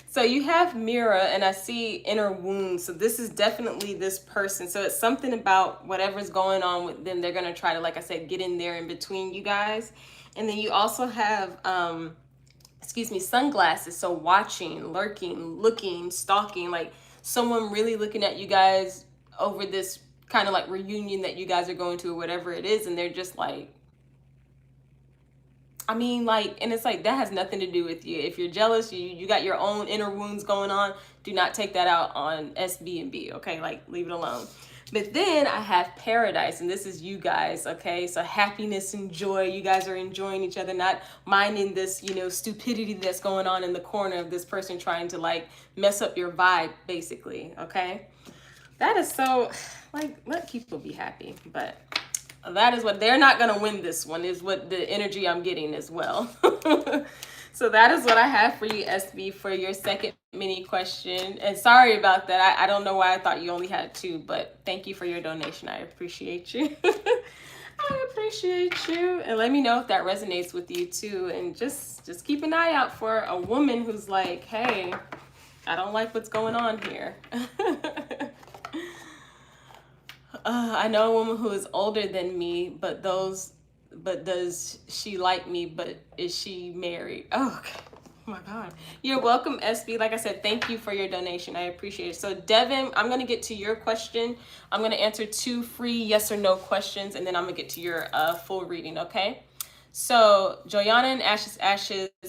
[SPEAKER 1] So you have Mira, and I see inner wounds. So this is definitely this person. So it's something about whatever's going on with them. They're going to try to, like I said, get in there in between you guys. And then you also have, sunglasses. So watching, lurking, looking, stalking, like someone really looking at you guys over this kind of like reunion that you guys are going to or whatever it is. And they're just like, I mean, like, and it's like, that has nothing to do with you. If you're jealous, you got your own inner wounds going on. Do not take that out on SB and B, okay? Like, leave it alone. But then I have paradise, and this is you guys, okay? So happiness and joy. You guys are enjoying each other, not minding this, you know, stupidity that's going on in the corner of this person trying to, like, mess up your vibe, basically, okay? That is so, like, let people be happy, but... that is what they're not going to win. This one is what the energy I'm getting as well. So that is what I have for you, SB, for your second mini question. And sorry about that. I don't know why I thought you only had two, but thank you for your donation. I appreciate you. I appreciate you. And let me know if that resonates with you too. And just keep an eye out for a woman who's like, hey, I don't like what's going on here. I know a woman who is older than me, but does she like me? But is she married? Oh, okay. Oh my God. You're welcome, SB. Like I said, thank you for your donation. I appreciate it. So Devin, I'm going to get to your question. I'm going to answer 2 free yes or no questions, and then I'm going to get to your full reading, okay? So Joyanna and Ashes,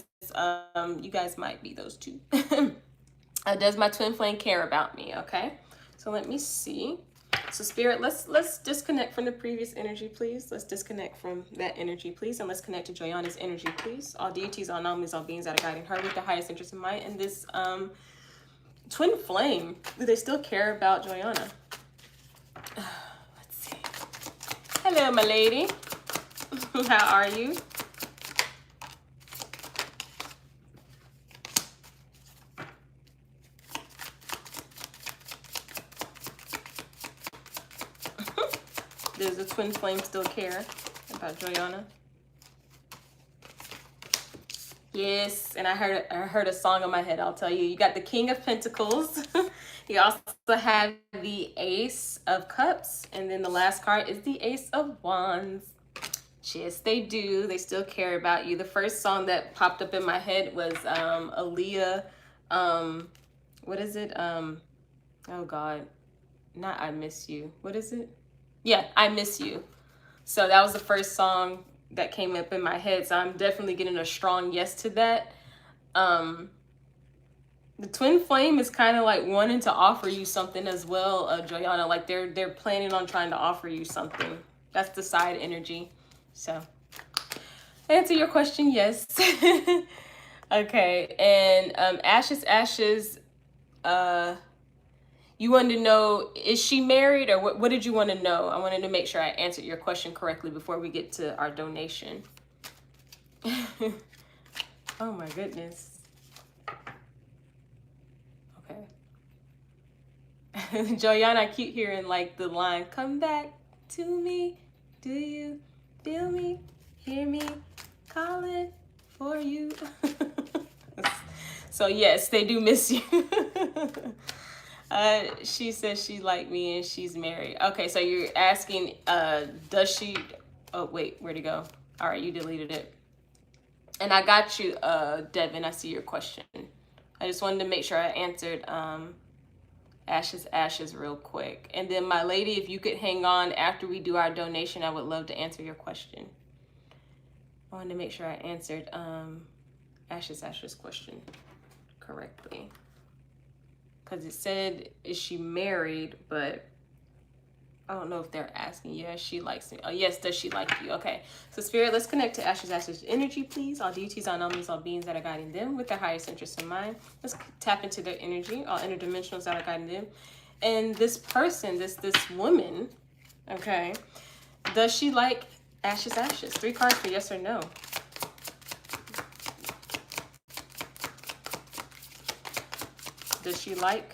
[SPEAKER 1] you guys might be those two. Does my twin flame care about me? Okay. So let me see. So Spirit, let's disconnect from the previous energy, please. Let's disconnect from that energy, please. And let's connect to Joyanna's energy, please. All deities, all anomalies, all beings that are guiding her with the highest interest in might. And this twin flame, do they still care about Joyanna? Let's see. Hello, my lady. How are you? Does the twin flame still care about Joyanna? Yes, and I heard a song in my head, I'll tell you. You got the King of Pentacles. You also have the Ace of Cups. And then the last card is the Ace of Wands. Yes, they do. They still care about you. The first song that popped up in my head was Aaliyah. What is it? Oh, God. Not I Miss You. What is it? Yeah, I Miss You. So that was the first song that came up in my head. So I'm definitely getting a strong yes to that. The twin flame is kind of like wanting to offer you something as well, Joyanna. Like they're planning on trying to offer you something. That's the side energy. So answer your question, yes. Okay, and Ashes, you wanted to know, is she married, or what did you want to know? I wanted to make sure I answered your question correctly before we get to our donation. Oh my goodness. Okay. Joyanna, I keep hearing like the line, come back to me. Do you feel me? Hear me calling for you? So yes, they do miss you. She says she liked me and she's married. Okay, so you're asking, does she? Oh wait, where'd it go? All right, you deleted it. And I got you, Devin. I see your question. I just wanted to make sure I answered Ashes real quick. And then my lady, if you could hang on after we do our donation, I would love to answer your question. I wanted to make sure I answered Ashes question correctly. Because it said, is she married? But I don't know if they're asking. Yes, she likes me. Oh, yes, does she like you? Okay. So, Spirit, let's connect to Ashes energy, please. All deities, all elements, all beings that are guiding them with their highest interest in mind. Let's tap into their energy, all interdimensionals that are guiding them. And this person, this woman, okay, does she like Ashes? 3 cards for yes or no. Does she like?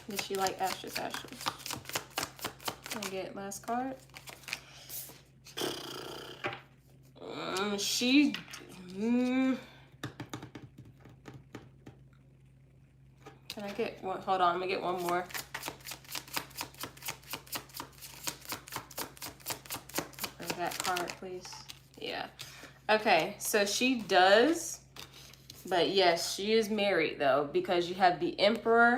[SPEAKER 1] Does she like Ashes? Can I get last card? She. Can I get one? Hold on, I'm gonna get one more. Bring that card, please. Yeah. Okay, so she does, but yes, she is married though, because you have the Emperor,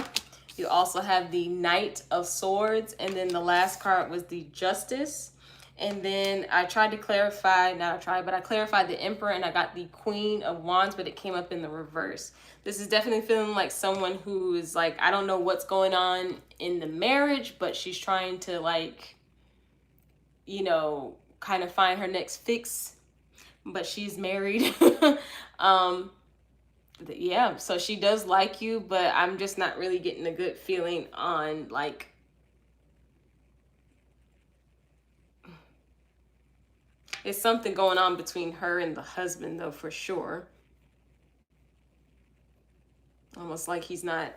[SPEAKER 1] you also have the Knight of Swords, and then the last card was the Justice. And then I tried to clarify, I clarified the Emperor and I got the Queen of Wands, but it came up in the reverse. This is definitely feeling like someone who is like, I don't know what's going on in the marriage, but she's trying to like, you know, kind of find her next fix. But she's married. Yeah, so she does like you, but I'm just not really getting a good feeling on like, it's something going on between her and the husband though, for sure. Almost like she's a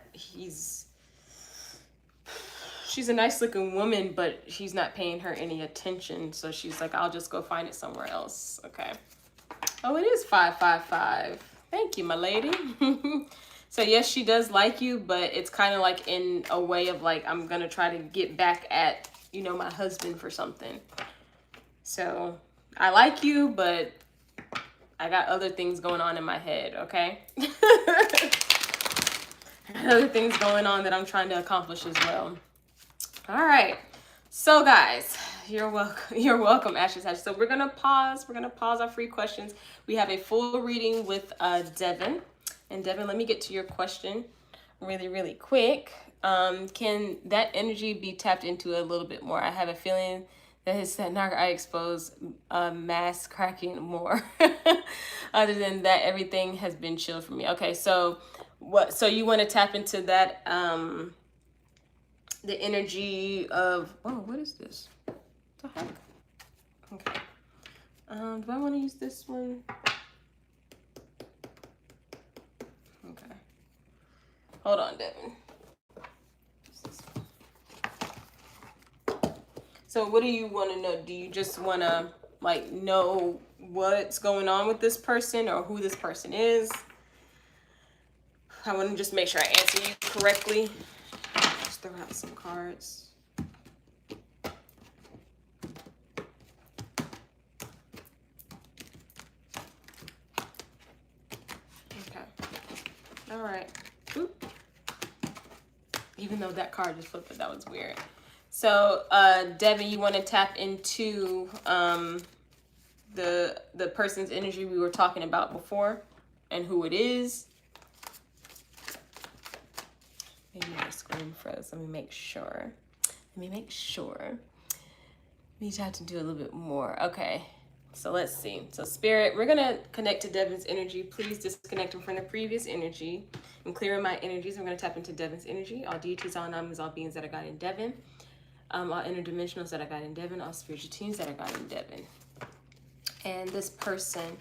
[SPEAKER 1] nice looking woman, but he's not paying her any attention. So she's like, I'll just go find it somewhere else. Okay. Oh, it is 555. Thank you, my lady. So yes, she does like you, but it's kind of like in a way of like, I'm going to try to get back at, you know, my husband for something. So I like you, but I got other things going on in my head, okay? Other things going on that I'm trying to accomplish as well. All right. So guys, you're welcome, Ashes. So we're gonna pause our free questions. We have a full reading with Devin. And Devin, let me get to your question really quick. Can that energy be tapped into a little bit more? I have a feeling that his naga eye exposed mass cracking more. Other than that, everything has been chill for me. Okay, so so you want to tap into that the energy of, oh, what is this? What the heck? Okay. Do I want to use this one? Okay. Hold on, Devin. So what do you want to know? Do you just want to like know what's going on with this person or who this person is? I want to just make sure I answer you correctly. Just throw out some cards. All right. Oop. Even though that card just flipped, but that was weird. So, Devin, you want to tap into the person's energy we were talking about before and who it is. Maybe my screen froze. Let me make sure. We have to do a little bit more. Okay. So let's see. So Spirit, we're going to connect to Devin's energy. Please disconnect him from the previous energy. I'm clearing my energies. I'm going to tap into Devin's energy. All deities, all numbers, all beings that are guiding Devin. all interdimensionals that I got in Devon, all spiritual teams that I got in Devon. And this person,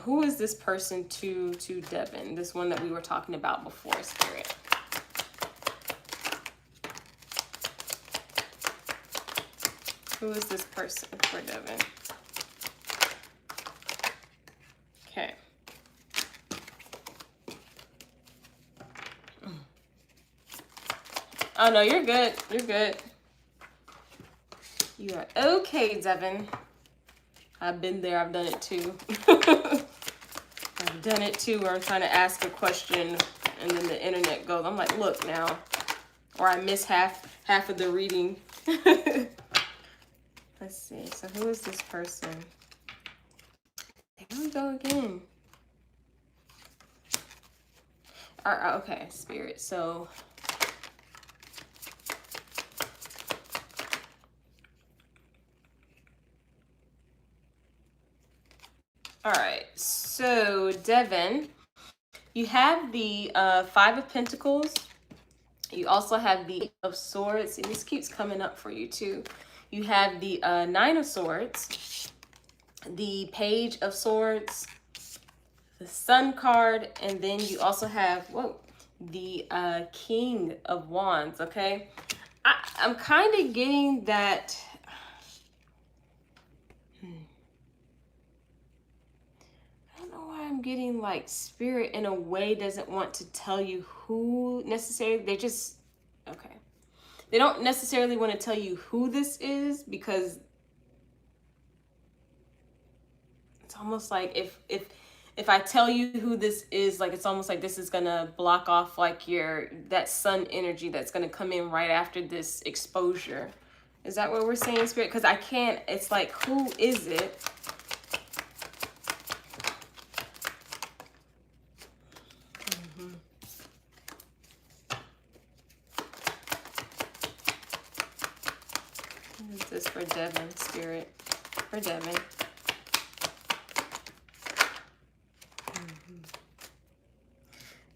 [SPEAKER 1] who is this person to Devon? This one that we were talking about before, Spirit. Who is this person for Devon? Okay. Oh, no, you're good. You're good. You are okay, Devon. I've been there. I've done it too. I've done it too, where I'm trying to ask a question and then the internet goes, I'm like, look now. Or I miss half of the reading. Let's see. So who is this person? There we go again. Okay, Spirit. So all right, so Devon, you have the Five of Pentacles. You also have the Eight of Swords, and this keeps coming up for you too. You have the Nine of Swords, the Page of Swords, the Sun card, and then you also have, whoa, the King of Wands, okay? I'm kind of getting that... I'm getting like Spirit in a way doesn't want to tell you who necessarily, they just, okay. They don't necessarily want to tell you who this is, because it's almost like if I tell you who this is, like it's almost like this is gonna block off like that sun energy that's gonna come in right after this exposure. Is that what we're saying, Spirit? Because I can't, it's like, who is it? This for Devon, Spirit, for Devon.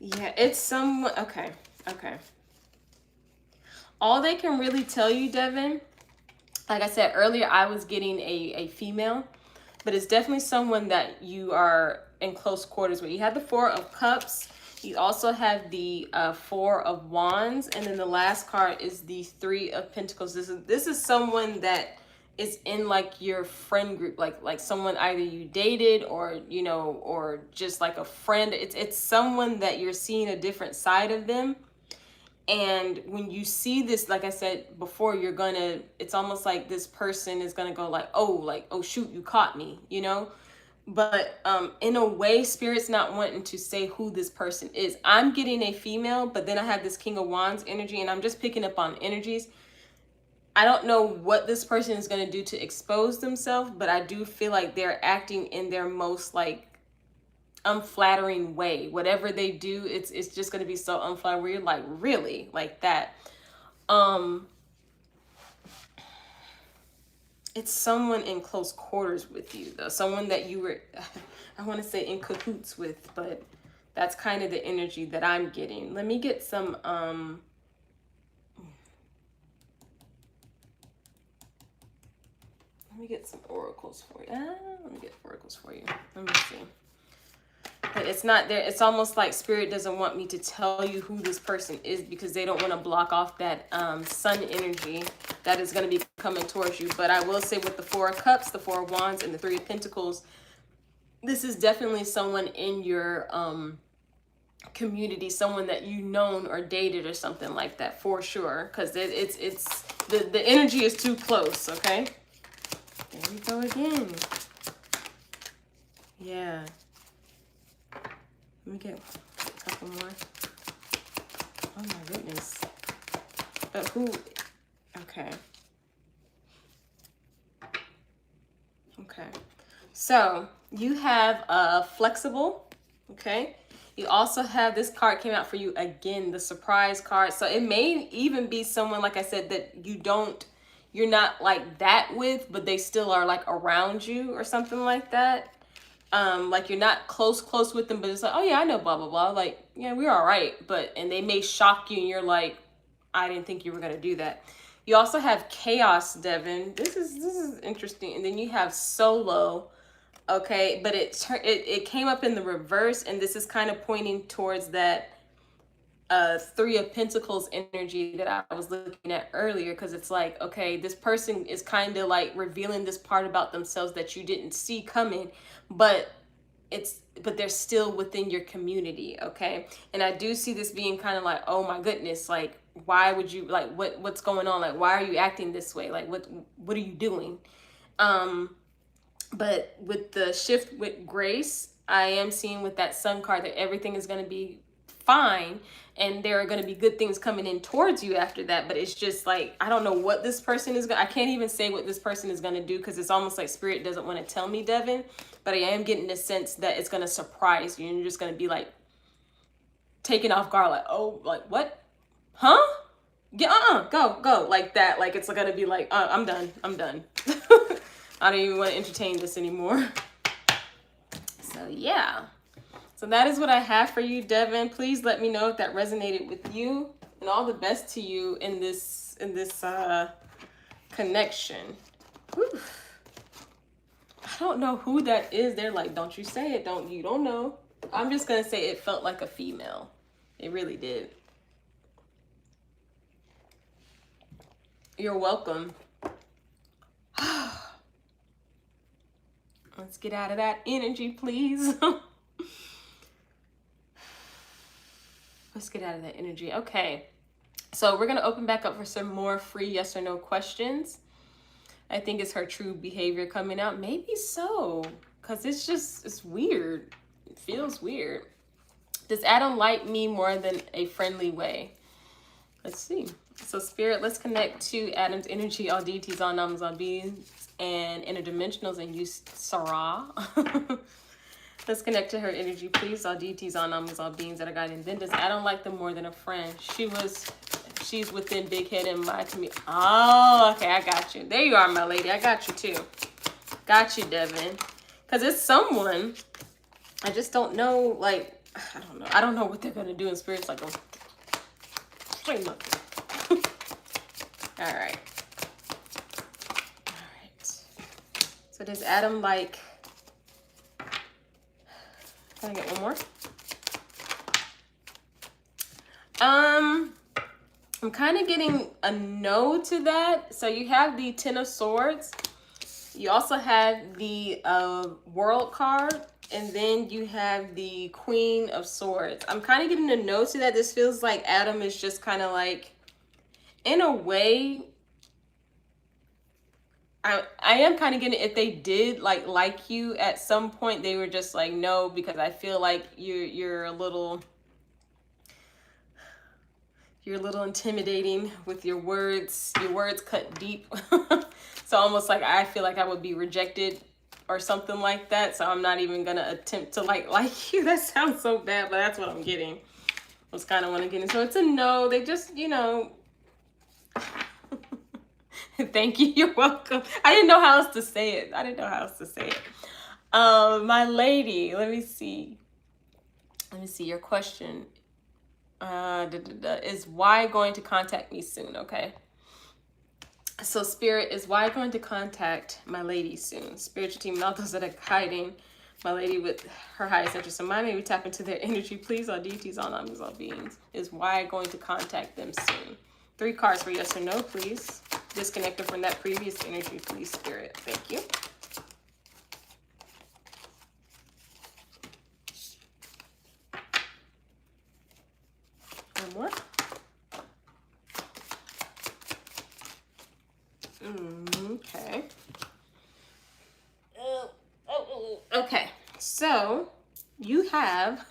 [SPEAKER 1] Yeah, it's someone, okay. All they can really tell you, Devon, like I said earlier, I was getting a female, but it's definitely someone that you are in close quarters with. You have the Four of Cups. You also have the Four of Wands, and then the last card is the Three of Pentacles. This is someone that is in like your friend group, like someone either you dated or or just like a friend. It's someone that you're seeing a different side of them, and when you see this, like I said before, it's almost like this person is gonna go like, oh shoot, you caught me, But in a way, Spirit's not wanting to say who this person is. I'm getting a female, but then I have this King of Wands energy, and I'm just picking up on energies. I don't know what this person is going to do to expose themselves, but I do feel like they're acting in their most like unflattering way. Whatever they do, it's just going to be so unflattering where you're like, really? Like that. It's someone in close quarters with you, though. Someone that you were, I want to say in cahoots with, but that's kind of the energy that I'm getting. Let me get some, let me get some oracles for you. Let me get oracles for you. Let me see. But it's not there. It's almost like Spirit doesn't want me to tell you who this person is because they don't want to block off that sun energy that is going to be coming towards you. But I will say with the Four of Cups, the Four of Wands, and the Three of Pentacles, this is definitely someone in your community, someone that you known or dated or something like that for sure. Because it's the energy is too close. Okay. There we go again. Yeah. Let me get a couple more. Oh my goodness. But who? Okay. Okay. So you have flexible. Okay. You also have, this card came out for you again, the surprise card. So it may even be someone, like I said, that you're not like that with, but they still are like around you or something like that. Like you're not close with them, but it's like, oh yeah, I know blah blah blah, like yeah, we're all right. And they may shock you and you're like, I didn't think you were gonna do that. You also have chaos, Devin. This is interesting. And then you have solo. Okay, but it came up in the reverse, and this is kind of pointing towards that Three of Pentacles energy that I was looking at earlier, because it's like, okay, this person is kind of like revealing this part about themselves that you didn't see coming, but they're still within your community. Okay, and I do see this being kind of like, oh my goodness, like, why would you, like, what's going on, like, why are you acting this way, like, what are you doing? But with the shift with grace, I am seeing with that Sun card that everything is going to be fine, and there are going to be good things coming in towards you after that. But it's just like, I don't know what this person is going to, I can't even say what this person is going to do, because it's almost like Spirit doesn't want to tell me, Devin. But I am getting the sense that it's going to surprise you, and you're just going to be like taken off guard, like, oh, like, what? Huh? Yeah, go like that. Like, it's gonna be like, I'm done. I don't even want to entertain this anymore. So yeah, so that is what I have for you, Devin. Please let me know if that resonated with you, and all the best to you in this connection. Whew. I don't know who that is. They're like, don't you say it, you don't know. I'm just gonna say it felt like a female. It really did. You're welcome. Let's get out of that energy, please. Let's get out of that energy. Okay. So we're going to open back up for some more free yes or no questions. I think it's her true behavior coming out. Maybe so, because it's weird. It feels weird. Does Adam like me more than a friendly way? Let's see. So Spirit, let's connect to Adam's energy, all deities, all numbers, all beings, and interdimensionals, and use Sarah. Let's connect to her energy, please. All deities, all numbers, all beings that are guiding. Then does Adam like them more than a friend? She's within Big Head in my community. Oh, okay, I got you. There you are, my lady. I got you too. Got you, Devin. Because it's someone. I just don't know, like, I don't know. I don't know what they're going to do in Spirit's like, all right. So does Adam like, can I get one more? I'm kind of getting a no to that. So you have the Ten of Swords. You also have the World card. And then you have the Queen of Swords. I'm kind of getting a no to that. This feels like Adam is just kind of like, in a way, I am kind of getting, if they did like you at some point, they were just like, no, because I feel like you're a little intimidating with your words. Your words cut deep. So almost like I feel like I would be rejected or something like that. So I'm not even gonna attempt to like you. That sounds so bad, but that's what I'm getting. That's kind of what I'm getting. So it's a no. They just, Thank you. You're welcome. I didn't know how else to say it. My lady, let me see your question. Is Y going to contact me soon? Okay. So Spirit, is Y going to contact my lady soon? Spiritual team and all those that are hiding, my lady with her highest interest in mind, maybe tap into their energy, please. All deities, all numbers, all beings. Is Y going to contact them soon? 3 cards for yes or no, please. Disconnected from that previous energy, please, Spirit. Thank you. One more. Okay. Okay. So you have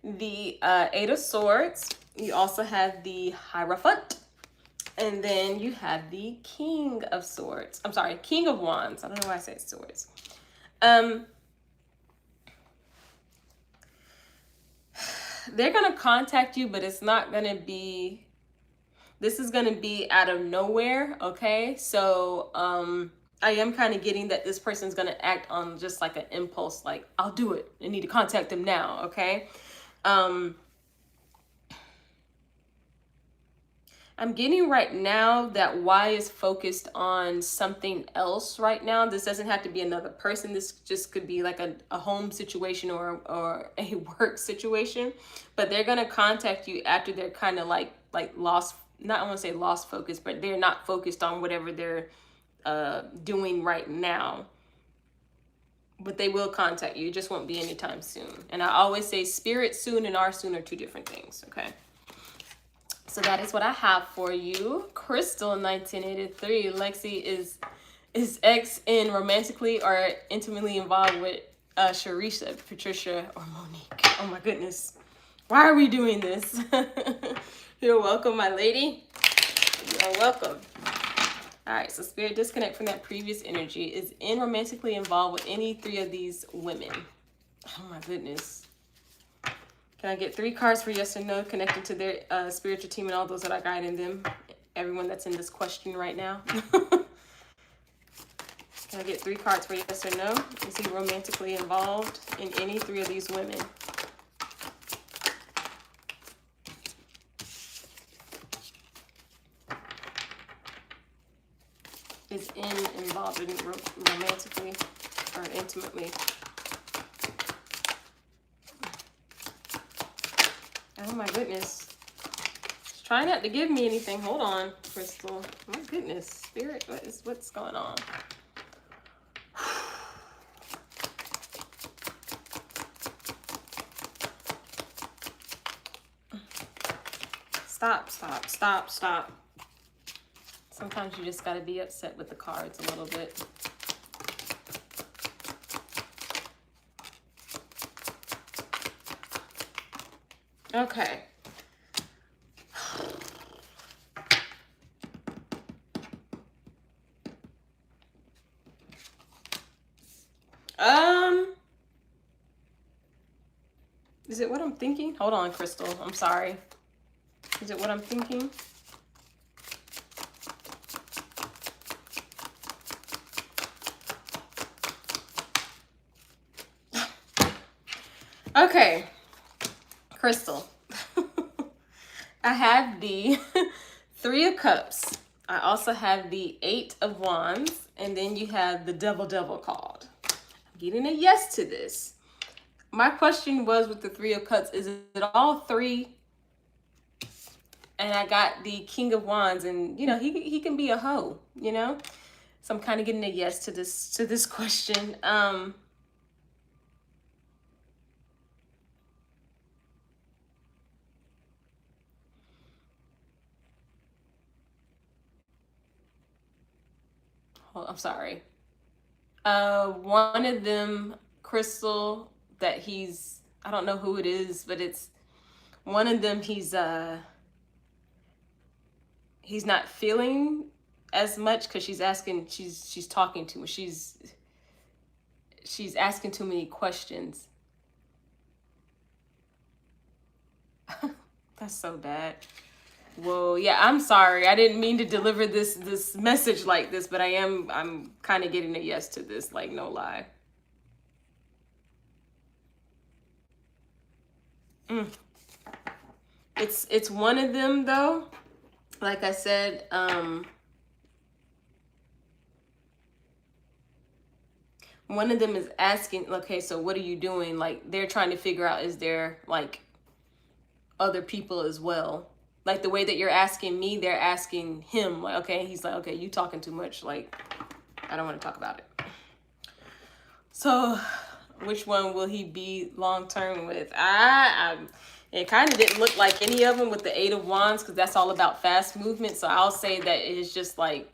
[SPEAKER 1] the 8 of Swords. You also have the Hierophant. And then you have the King of Swords. I'm sorry, King of Wands. I don't know why I say swords. They're going to contact you, but it's not going to be, this is going to be out of nowhere, okay? So I am kind of getting that this person's going to act on just like an impulse, like, I'll do it. I need to contact them now, okay? I'm getting right now that Y is focused on something else right now. This doesn't have to be another person. This just could be like a home situation or a work situation. But they're gonna contact you after they're kind of like lost. Not I want to say lost focus, but they're not focused on whatever they're doing right now. But they will contact you. It just won't be anytime soon. And I always say spirit soon and our soon are two different things. Okay. So that is what I have for you. Crystal in 1983. Lexi is ex in romantically or intimately involved with Sharisha, Patricia, or Monique. Oh my goodness. Why are we doing this? You're welcome, my lady. You're welcome. All right, so spirit disconnect from that previous energy. Is in romantically involved with any three of these women. Oh my goodness. Can I get 3 cards for yes or no connected to their spiritual team and all those that are guiding them? Everyone that's in this question right now. Can I get 3 cards for yes or no? Is he romantically involved in any 3 of these women? Is involved in romantically or intimately? Oh my goodness. Try not to give me anything. Hold on, Crystal. My goodness. Spirit, what's going on? Stop. Sometimes you just gotta be upset with the cards a little bit. Okay. Is it what I'm thinking? Hold on, Crystal. I'm sorry. Is it what I'm thinking? Okay. Crystal. I have the 3 of Cups. I also have the 8 of Wands. And then you have the Devil card. I'm getting a yes to this. My question was with the 3 of Cups, is it all 3? And I got the King of Wands, and you know, he can be a hoe, you know? So I'm kind of getting a yes to this question. I'm sorry. One of them, Crystal, that I don't know who it is, but it's one of them. He's not feeling as much because she's talking too much. She's asking too many questions. That's so bad. Whoa, yeah, I'm sorry. I didn't mean to deliver this message like this, but I'm kind of getting a yes to this, like no lie. It's one of them though. Like I said, one of them is asking, okay, so what are you doing? Like they're trying to figure out, is there like other people as well? Like the way that you're asking me, they're asking him. Like, okay, he's like, okay, you talking too much. Like, I don't want to talk about it. So, which one will he be long term with? It kind of didn't look like any of them with the 8 of Wands because that's all about fast movement. So I'll say that it's just like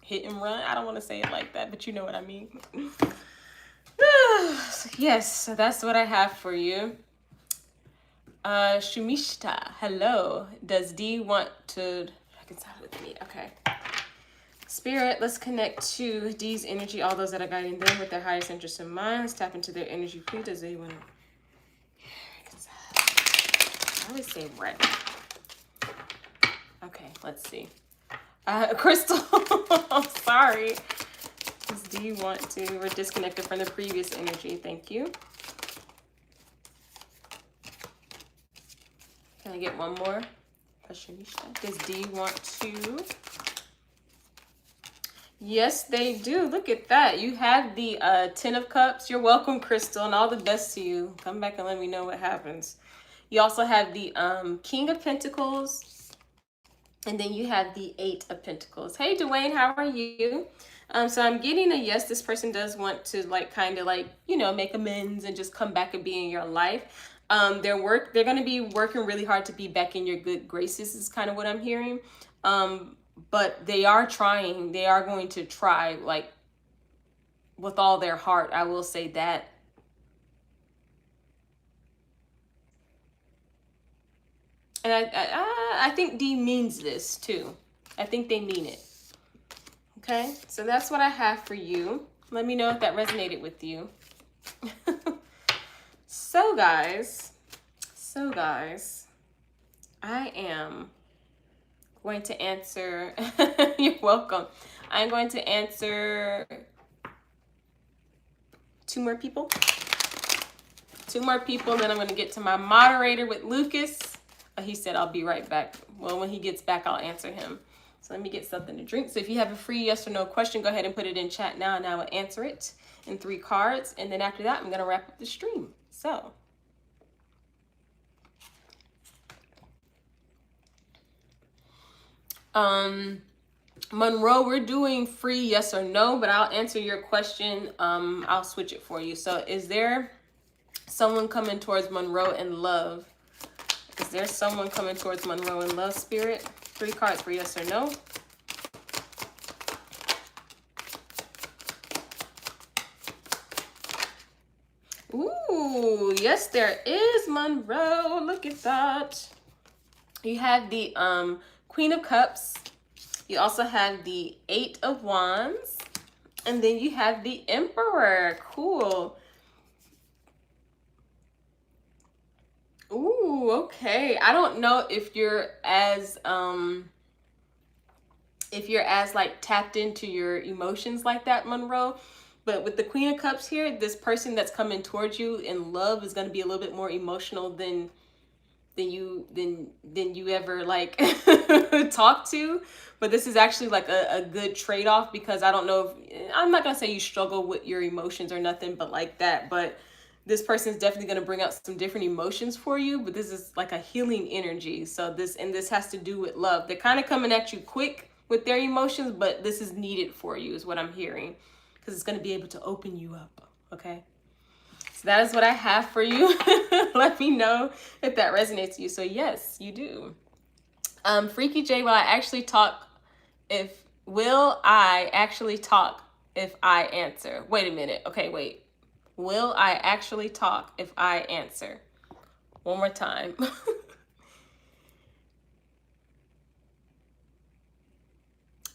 [SPEAKER 1] hit and run. I don't want to say it like that, but you know what I mean. Yes, so that's what I have for you. Shumishta, hello. Does D want to reconcile with me? Okay. Spirit, let's connect to D's energy, all those that are guiding them with their highest interest in mind. Let's tap into their energy. Please, does they want to reconcile? I always say right. Okay, let's see. Crystal, I'm sorry. Does D want to? We're disconnected from the previous energy. Thank you. Can I get one more? Fashionista. Does D want to? Yes, they do. Look at that. You have the 10 of Cups. You're welcome, Crystal, and all the best to you. Come back and let me know what happens. You also have the King of Pentacles. And then you have the 8 of Pentacles. Hey, Dwayne, how are you? So I'm getting a yes, this person does want to like kind of like, you know, make amends and just come back and be in your life. They're going to be working really hard to be back in your good graces is kind of what I'm hearing. But they are trying. They are going to try like with all their heart. I will say that. And I think D means this too. I think they mean it. Okay, so that's what I have for you. Let me know if that resonated with you. So guys, I am going to answer, you're welcome. I'm going to answer 2 more people. 2 more people, and then I'm going to get to my moderator with Lucas. He said I'll be right back. Well, when he gets back, I'll answer him. So let me get something to drink. So if you have a free yes or no question, go ahead and put it in chat now, and I will answer it in 3 cards. And then after that, I'm going to wrap up the stream. So Monroe, we're doing free yes or no, but I'll answer your question. I'll switch it for you. So is there someone coming towards Monroe in love? Is there someone coming towards Monroe in love, Spirit? 3 cards for yes or no. Ooh, yes, there is, Monroe. Look at that. You have the Queen of Cups. You also have the 8 of Wands. And then you have the Emperor. Cool. Ooh, okay. I don't know if you're as like tapped into your emotions like that, Monroe. But with the Queen of Cups here, this person that's coming towards you in love is going to be a little bit more emotional than you ever like talk to. But this is actually like a good trade-off, because I don't know if, I'm not going to say you struggle with your emotions or nothing but like that, but this person is definitely going to bring out some different emotions for you, but this is like a healing energy. So this has to do with love. They're kind of coming at you quick with their emotions, but this is needed for you is what I'm hearing, because it's going to be able to open you up. Okay. So that is what I have for you. Let me know if that resonates with you. So yes, you do. Freaky J, will I actually talk if I answer? Wait a minute. Okay, wait. Will I actually talk if I answer? One more time.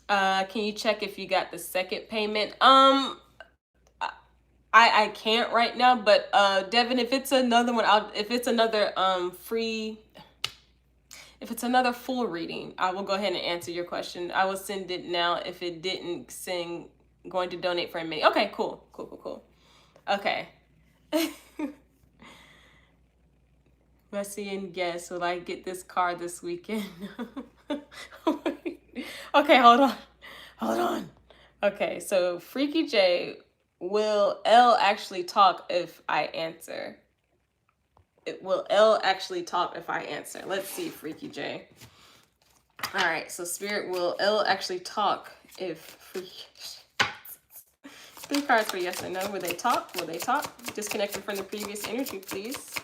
[SPEAKER 1] Can you check if you got the second payment? I can't right now, but Devin, if it's another one, if it's another full reading, I will go ahead and answer your question. I will send it now if it didn't sing going to donate for a minute. Okay, cool. Okay. Messy guess, will I get this card this weekend? Okay, hold on. Okay, so Freaky J, will L actually talk if I answer? Will L actually talk if I answer? Let's see, Freaky J. All right, so Spirit, will L actually talk if Freaky... 3 cards for yes or no. Will they talk? Disconnected from the previous energy, please.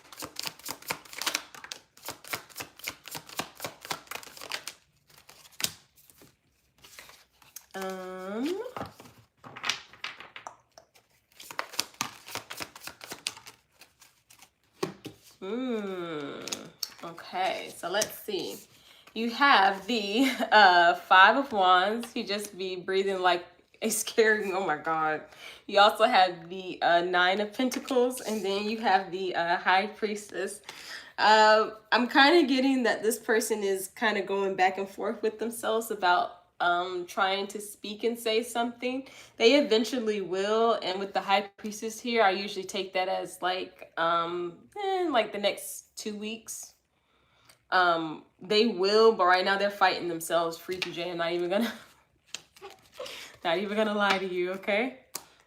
[SPEAKER 1] Okay, so let's see. You have the 5 of Wands. You just be breathing like a scary, oh my God. You also have the 9 of Pentacles, and then you have the High Priestess. I'm kind of getting that this person is kind of going back and forth with themselves about trying to speak and say something. They eventually will, and with the High Priestess here, I usually take that as like like the next 2 weeks. They will, but right now they're fighting themselves. Freaky J, I'm not even gonna lie to you, okay?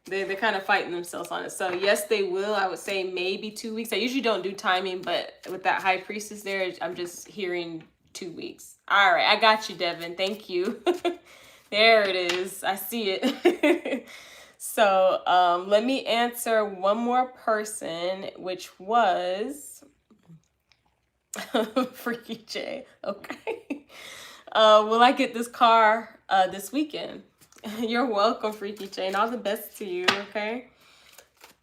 [SPEAKER 1] They're kind of fighting themselves on it. So yes, they will. I would say maybe 2 weeks. I usually don't do timing, but with that high priestess there, I'm just hearing 2 weeks. All right, I got you, Devin. Thank you. There it is. I see it. So let me answer one more person, which was Freaky J. Okay. Will I get this car this weekend? You're welcome, Freaky J, and all the best to you, okay?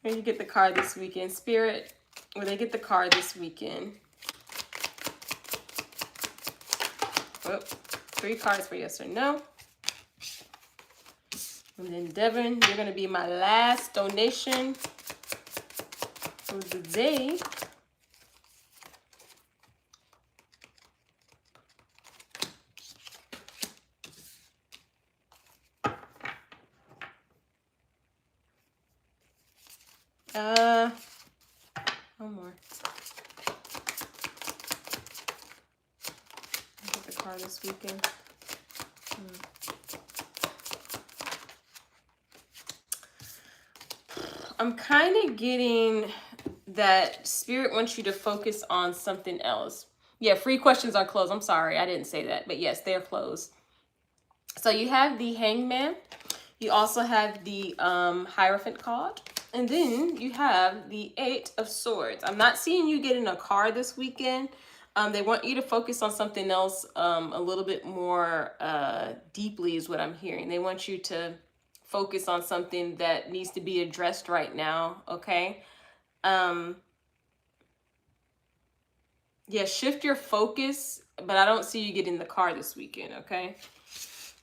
[SPEAKER 1] When you get the car this weekend. Spirit, will they get the car this weekend? Oh, 3 cards for yes or no. And then Devin, you're going to be my last donation for the day. One more. Get the car this weekend. I'm kind of getting that Spirit wants you to focus on something else. Yeah, free questions are closed. I'm sorry, I didn't say that, but yes, they're closed. So you have the Hangman. You also have the Hierophant card. And then you have the 8 of Swords. I'm not seeing you getting a car this weekend. They want you to focus on something else a little bit more deeply is what I'm hearing. They want you to focus on something that needs to be addressed right now, okay? Yeah, shift your focus, but I don't see you getting the car this weekend, okay?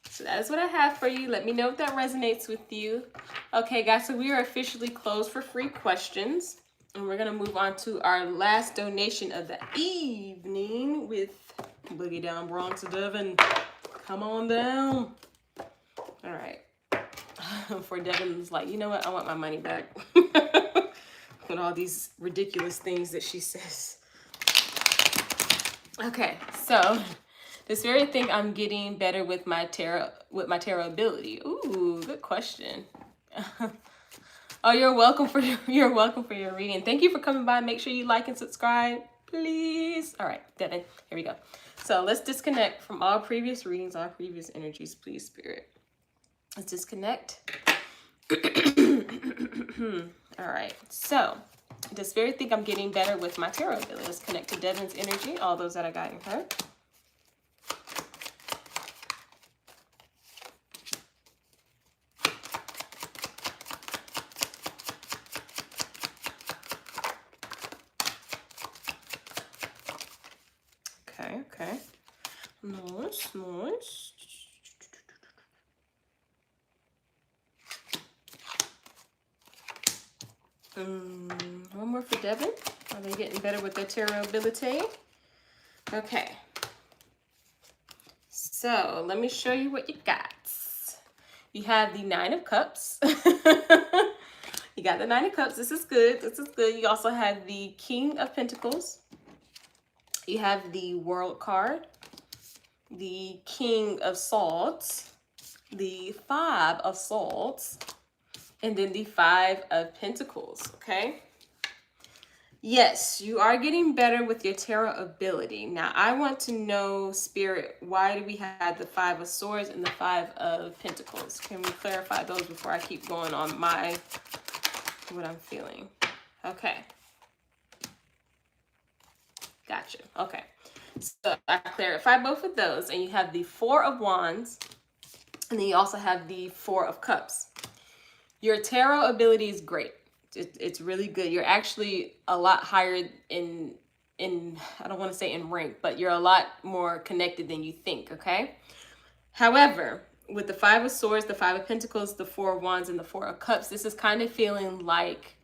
[SPEAKER 1] So that is what I have for you. Let me know if that resonates with you. Okay, guys, so we are officially closed for free questions. And we're going to move on to our last donation of the evening with Boogie Down Bronx Devin. Come on down. All right. For Devin's like, you know what? I want my money back. With all these ridiculous things that she says. Okay, so this very thing I'm getting better with my tarot ability. Ooh, good question. Oh, you're welcome for your reading. Thank you for coming by. Make sure you like and subscribe, please. All right, Devin, here we go. So let's disconnect from all previous readings, all previous energies, please, Spirit. Let's disconnect. All right, so this very thing I'm getting better with my tarot ability. Let's connect to Devin's energy, all those that are guiding her. Okay. Nice. One more for Devin. Are they getting better with their tarot ability? Okay. So let me show you what you got. You have the 9 of Cups. You got the 9 of Cups. This is good. You also have the King of Pentacles. You have the World card, the King of Swords, the 5 of Swords, and then the 5 of Pentacles, okay? Yes, you are getting better with your tarot ability. Now, I want to know, Spirit, why do we have the 5 of Swords and the 5 of Pentacles? Can we clarify those before I keep going on what I'm feeling? Okay. Gotcha. Okay. So I clarified both of those, and you have the 4 of Wands, and then you also have the 4 of Cups. Your tarot ability is great. It's really good. You're actually a lot higher in I don't want to say in rank, but you're a lot more connected than you think, okay? However, with the 5 of Swords, the 5 of Pentacles, the 4 of Wands, and the 4 of Cups, this is kind of feeling like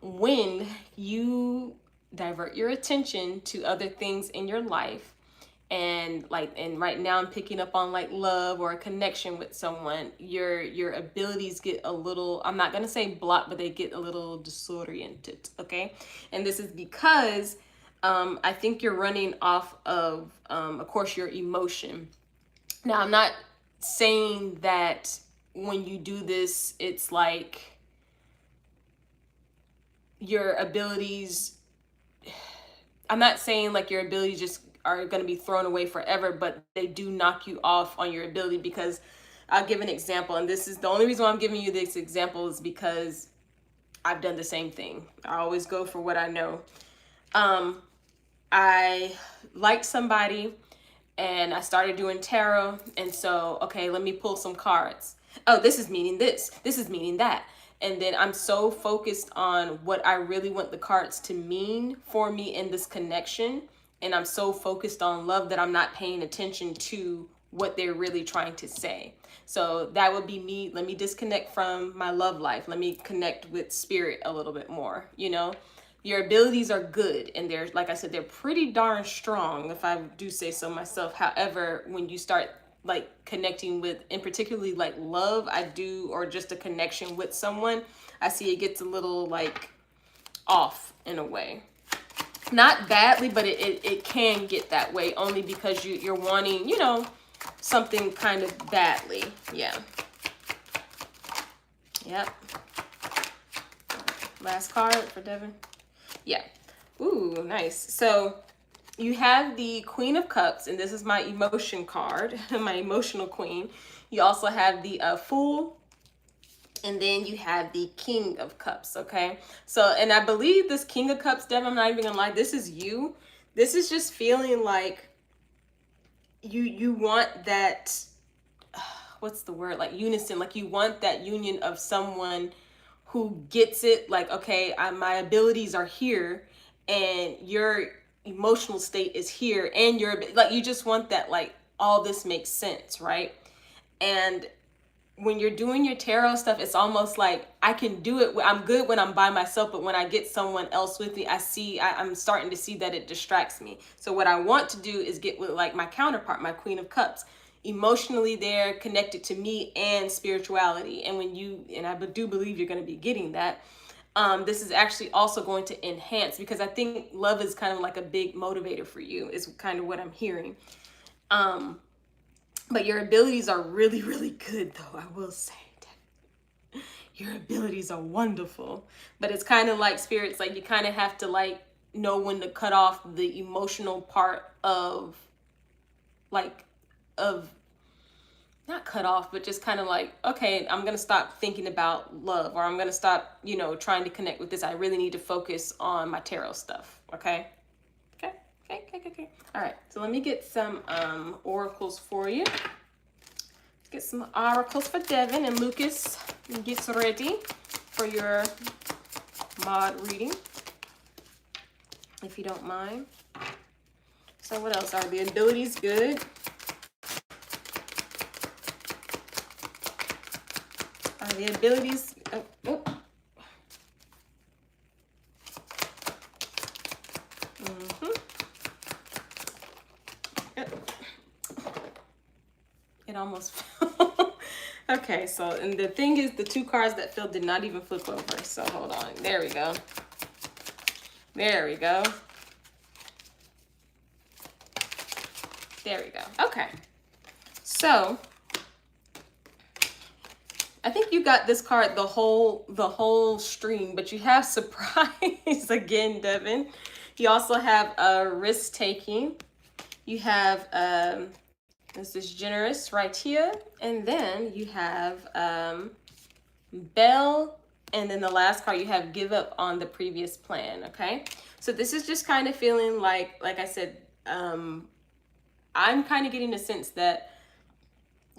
[SPEAKER 1] when you divert your attention to other things in your life, and right now I'm picking up on like love or a connection with someone, your abilities get a little, I'm not gonna say blocked, but they get a little disoriented, okay? And this is because I think you're running off of course, your emotion. Now, I'm not saying that when you do this, it's like your abilities, I'm not saying like your abilities just are going to be thrown away forever, but they do knock you off on your ability. Because I'll give an example, and this is the only reason why I'm giving you this example is because I've done the same thing. I always go for what I know. I liked somebody and I started doing tarot. And so, okay, let me pull some cards. Oh, this is meaning this. This is meaning that. And then I'm so focused on what I really want the cards to mean for me in this connection. And I'm so focused on love that I'm not paying attention to what they're really trying to say. So that would be me. Let me disconnect from my love life. Let me connect with spirit a little bit more, you know? Your abilities are good, and they're, like I said, they're pretty darn strong, if I do say so myself. However, when you start like connecting with, and particularly like love, I do, or just a connection with someone, I see it gets a little like off in a way. Not badly, but it can get that way only because you're wanting, you know, something kind of badly. Yeah. Yep. Last card for Devin. Yeah. Ooh, nice. So you have the Queen of Cups, and this is my emotion card, my emotional queen. You also have the Fool, and then you have the King of Cups, okay? So, and I believe this King of Cups, Devin, I'm not even gonna lie, this is you. This is just feeling like you want that, what's the word, like unison, like you want that union of someone who gets it, like, okay, my abilities are here and your emotional state is here, and you're like, you just want that, like, all this makes sense, right? And when you're doing your tarot stuff, it's almost like I can do it. I'm good when I'm by myself, but when I get someone else with me, I'm starting to see that it distracts me. So what I want to do is get with like my counterpart, my Queen of Cups, emotionally they're connected to me and spirituality. And when you, and I do believe you're going to be getting that, this is actually also going to enhance, because I think love is kind of like a big motivator for you, is kind of what I'm hearing. But your abilities are really, really good, though, I will say. Your abilities are wonderful. But it's kind of like spirits, like you kind of have to like know when to cut off the emotional part of, like, of, not cut off, but just kind of like, okay, I'm going to stop thinking about love, or I'm going to stop, you know, trying to connect with this. I really need to focus on my tarot stuff. Okay. Okay. All right. So let me get some oracles for you. Let's get some oracles for Devin, and Lucas gets ready for your mod reading, if you don't mind. So what else? Are the abilities good? Are the abilities... Oh. It almost fell. Okay, so, and the thing is, the two cards that fell did not even flip over. So hold on. There we go. There we go. There we go. Okay. So I think you got this card the whole stream, but you have surprise again, Devin. You also have a risk taking. You have this is generous right here, and then you have Bell, and then the last card you have give up on the previous plan. Okay, so this is just kind of feeling like I said, I'm kind of getting a sense that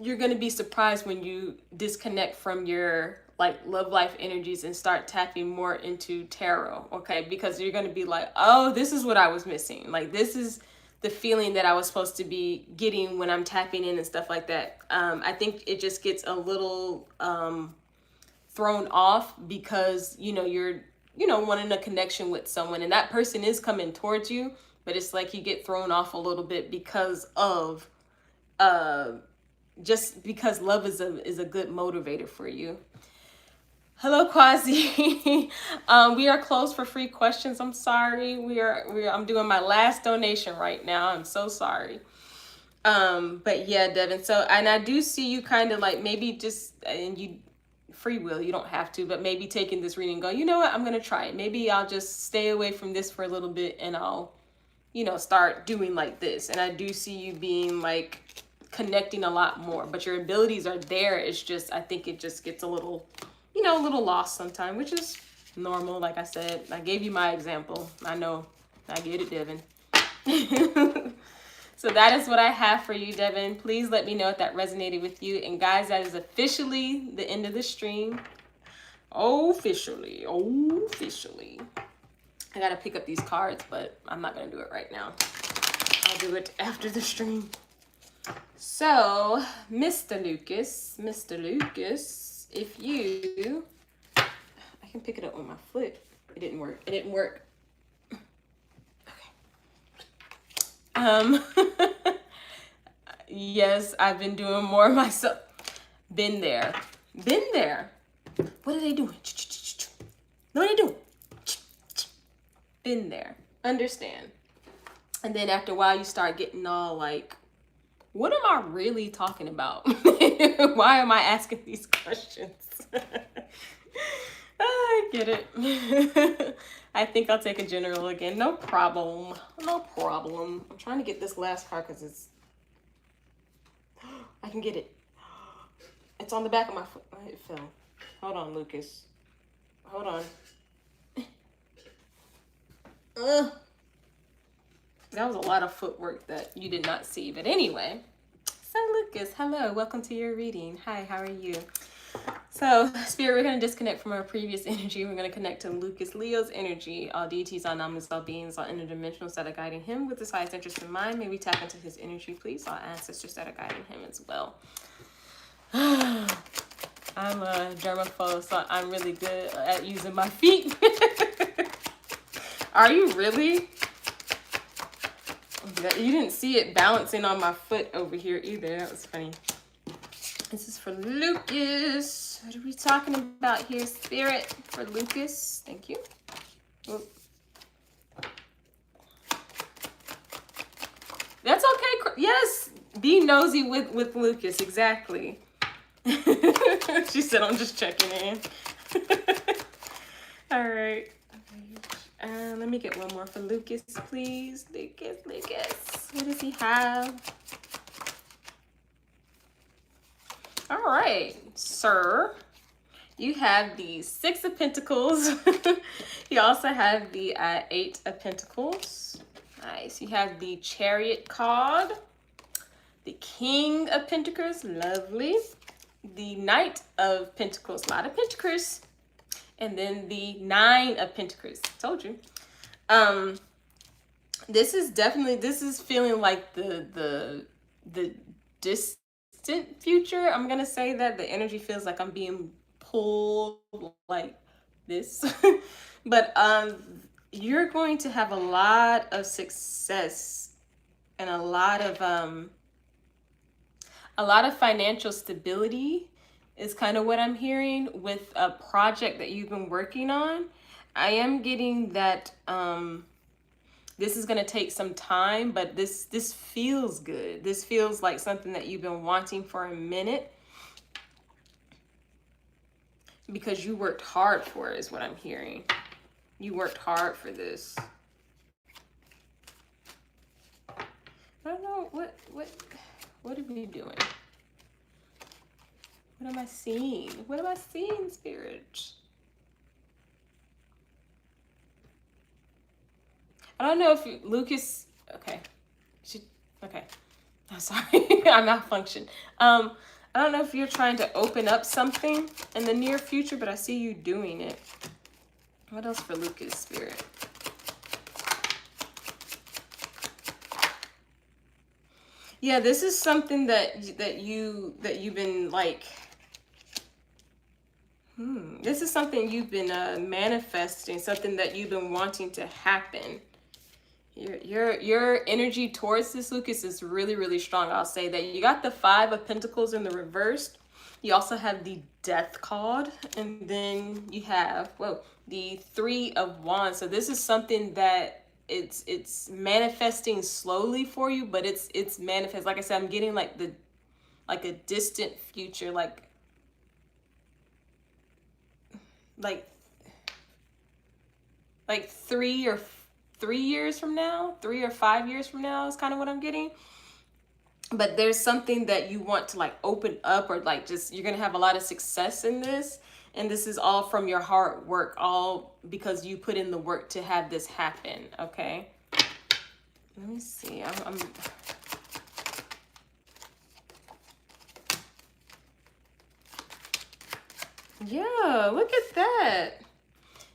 [SPEAKER 1] you're going to be surprised when you disconnect from your like love life energies and start tapping more into tarot. Okay, because you're going to be like, oh, this is what I was missing. Like, this is the feeling that I was supposed to be getting when I'm tapping in and stuff like that. I think it just gets a little thrown off because, you know, you're, you know, wanting a connection with someone, and that person is coming towards you, but it's like you get thrown off a little bit because of just because love is a good motivator for you. Hello, Quasi. We are closed for free questions. I'm sorry. I'm doing my last donation right now. I'm so sorry. But yeah, Devin. So, and I do see you kind of like maybe just, and you free will, you don't have to, but maybe taking this reading and go, you know what, I'm going to try it. Maybe I'll just stay away from this for a little bit and I'll, start doing like this. And I do see you being like connecting a lot more, but your abilities are there. It's just, I think it just gets a little, a little lost sometimes, which is normal. Like I said, I gave you my example. I know, I get it, Devin. So that is what I have for you, Devin. Please let me know if that resonated with you. And guys, that is officially the end of the stream. Officially. I gotta pick up these cards, but I'm not gonna do it right now. I'll do it after the stream. So, Mr. Lucas, if you, I can pick it up on my foot. It didn't work. Okay. Yes, I've been doing more myself. Been there. What are they doing? What are they doing? Been there. Understand. And then after a while, you start getting all like, what am I really talking about? Why am I asking these questions? I get it. I think I'll take a general again. No problem. I'm trying to get this last card because it's... I can get it. It's on the back of my foot. It fell. Hold on, Lucas. Hold on. That was a lot of footwork that you did not see. But anyway, so Lucas, hello. Welcome to your reading. Hi, how are you? So, Spirit, we're going to disconnect from our previous energy. We're going to connect to Lucas Leo's energy. All deities, all numbers, all beings, all interdimensionals that are guiding him with his highest interest in mind. May we tap into his energy, please. All ancestors that are guiding him as well. I'm a germaphobe, so I'm really good at using my feet. Are you really? You didn't see it balancing on my foot over here either. That was funny. This is for Lucas. What are we talking about here, Spirit? For Lucas. Thank you. Oop. That's okay. Yes. Be nosy with Lucas. Exactly. She said, I'm just checking in. All right. Let me get one more for Lucas, please. Lucas. What does he have? All right, sir. You have the Six of Pentacles. You also have the Eight of Pentacles. Nice. You have the Chariot card. The King of Pentacles. Lovely. The Knight of Pentacles. A lot of Pentacles. And then the Nine of Pentacles. Told you. This is feeling like the distant future. I'm gonna say that the energy feels like I'm being pulled like this. But you're going to have a lot of success and a lot of financial stability is kind of what I'm hearing with a project that you've been working on. I am getting that this is going to take some time, but this feels good. This feels like something that you've been wanting for a minute because you worked hard for it, is what I'm hearing. You worked hard for this. I don't know, what are we doing? What am I seeing? What am I seeing, Spirit? I don't know if Lucas, okay. Okay. I'm sorry, I'm malfunctioned. I don't know if you're trying to open up something in the near future, but I see you doing it. What else for Lucas, Spirit? Yeah, this is something that you've been like. This is something you've been manifesting, something that you've been wanting to happen. Your energy towards this, Lucas, is really, really strong. I'll say that you got the Five of Pentacles in the reversed, You also have the Death card, and then you have, well, the Three of Wands. So this is something that it's manifesting slowly for you, but it's manifest. Like I said, I'm getting like the like a distant future, like like 3 years from now, 3 or 5 years from now is kind of what I'm getting. But there's something that you want to like open up, or like just you're gonna have a lot of success in this, and this is all from your hard work, all because you put in the work to have this happen. Okay, let me see. I'm yeah, look at that.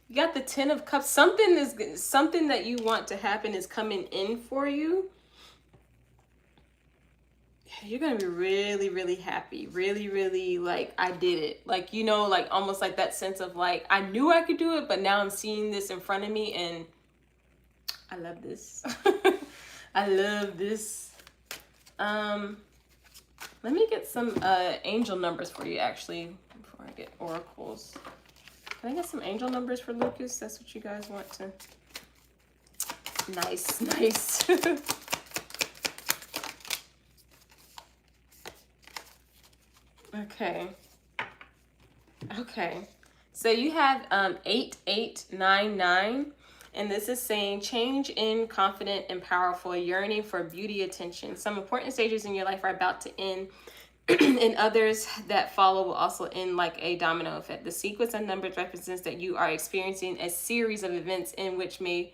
[SPEAKER 1] You got the Ten of Cups. Something that you want to happen is coming in for you. You're gonna be really, really happy. Really, really like, I did it. Like, you know, like almost like that sense of like, I knew I could do it, but now I'm seeing this in front of me, and I love this. I love this. Let me get some angel numbers for you actually before I get oracles. Can I get some angel numbers for Lucas? That's what you guys want to. Nice, nice. Okay. Okay. So you have 8899, and this is saying change in confident and powerful, yearning for beauty attention. Some important stages in your life are about to end, and others that follow will also end like a domino effect. The sequence of numbers represents that you are experiencing a series of events in which many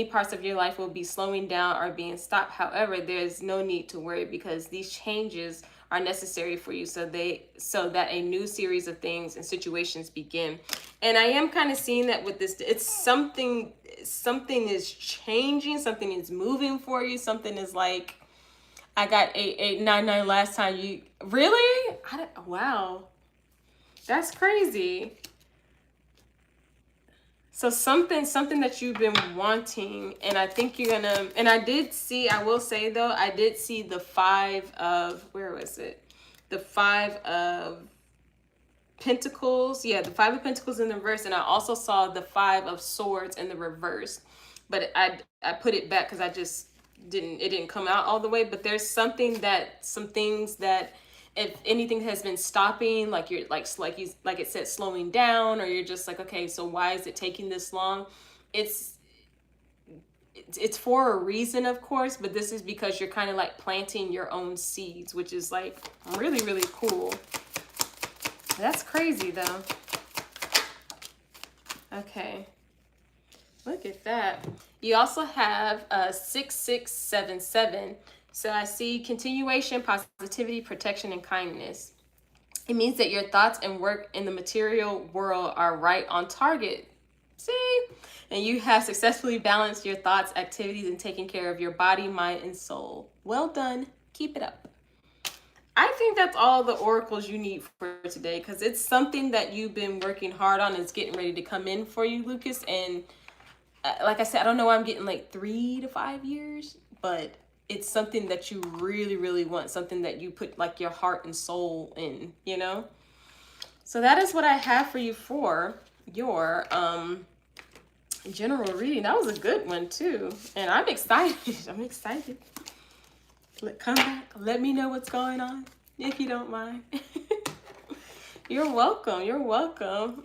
[SPEAKER 1] parts of your life will be slowing down or being stopped. However, there's no need to worry, because these changes are necessary for you so that a new series of things and situations begin. And I am kind of seeing that with this. It's something is changing, something is moving for you, something is like, I got 8899 last time. You really? Wow, that's crazy. So something that you've been wanting, and I think you're gonna, and I will say though, I did see the Five of, where was it? The Five of Pentacles. Yeah, the Five of Pentacles in the reverse, and I also saw the Five of Swords in the reverse. But I put it back because it didn't come out all the way. But there's some things that, if anything has been stopping, like you're like it said, slowing down, or you're just like, okay, so why is it taking this long? It's for a reason, of course, but this is because you're kind of like planting your own seeds, which is like really, really cool. That's crazy though. Okay, look at that. You also have 6677. So I see continuation, positivity, protection, and kindness. It means that your thoughts and work in the material world are right on target. See? And you have successfully balanced your thoughts, activities, and taken care of your body, mind, and soul. Well done. Keep it up. I think that's all the oracles you need for today, because it's something that you've been working hard on. It's getting ready to come in for you, Lucas. And like I said, I don't know why I'm getting like 3 to 5 years, but it's something that you really, really want, something that you put like your heart and soul in, you know? So that is what I have for you for your general reading. That was a good one too. And I'm excited. I'm excited. Come back. Let me know what's going on, if you don't mind. You're welcome. You're welcome.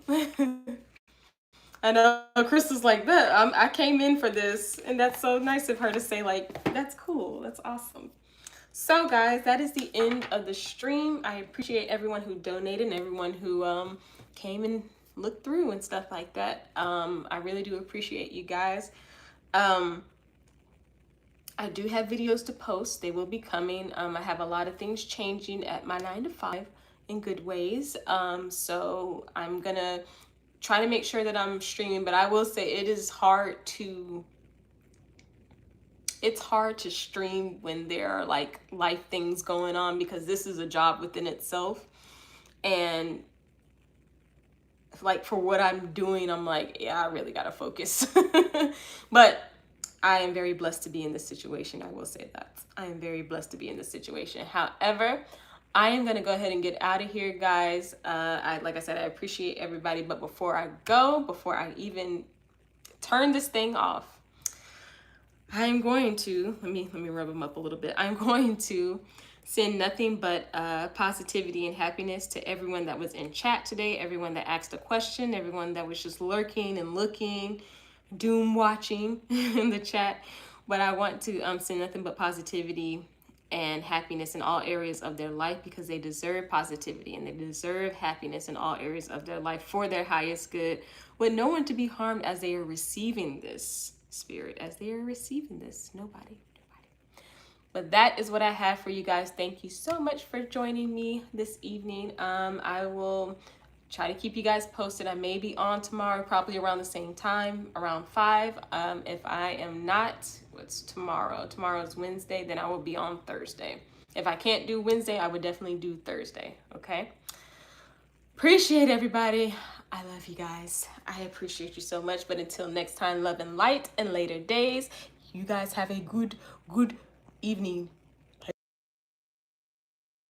[SPEAKER 1] I know Crystal's like that. I came in for this, and that's so nice of her to say, like, that's cool. That's awesome. So guys, that is the end of the stream. I appreciate everyone who donated and everyone who came and looked through and stuff like that. I really do appreciate you guys. I do have videos to post. They will be coming. I have a lot of things changing at my 9 to 5 in good ways. So I'm gonna try to make sure that I'm streaming, but I will say it is hard to stream when there are like life things going on, because this is a job within itself. And like for what I'm doing, I'm like, yeah, I really gotta focus. But I am very blessed to be in this situation. I will say that I am very blessed to be in this situation. However, I am going to go ahead and get out of here, guys. Like I said, I appreciate everybody. But before I go, before I even turn this thing off, I am going to, let me rub them up a little bit. I'm going to send nothing but positivity and happiness to everyone that was in chat today, everyone that asked a question, everyone that was just lurking and looking, doom watching in the chat. But I want to send nothing but positivity and happiness in all areas of their life, because they deserve positivity and they deserve happiness in all areas of their life for their highest good, with no one to be harmed as they are receiving this spirit, as they are receiving this. Nobody. But that is what I have for you guys. Thank you so much for joining me this evening. I will try to keep you guys posted. I may be on tomorrow, probably around the same time, around 5. If I am not, what's tomorrow? Tomorrow's Wednesday, then I will be on Thursday. If I can't do Wednesday, I would definitely do Thursday, okay? Appreciate everybody. I love you guys. I appreciate you so much. But until next time, love and light and later days. You guys have a good evening.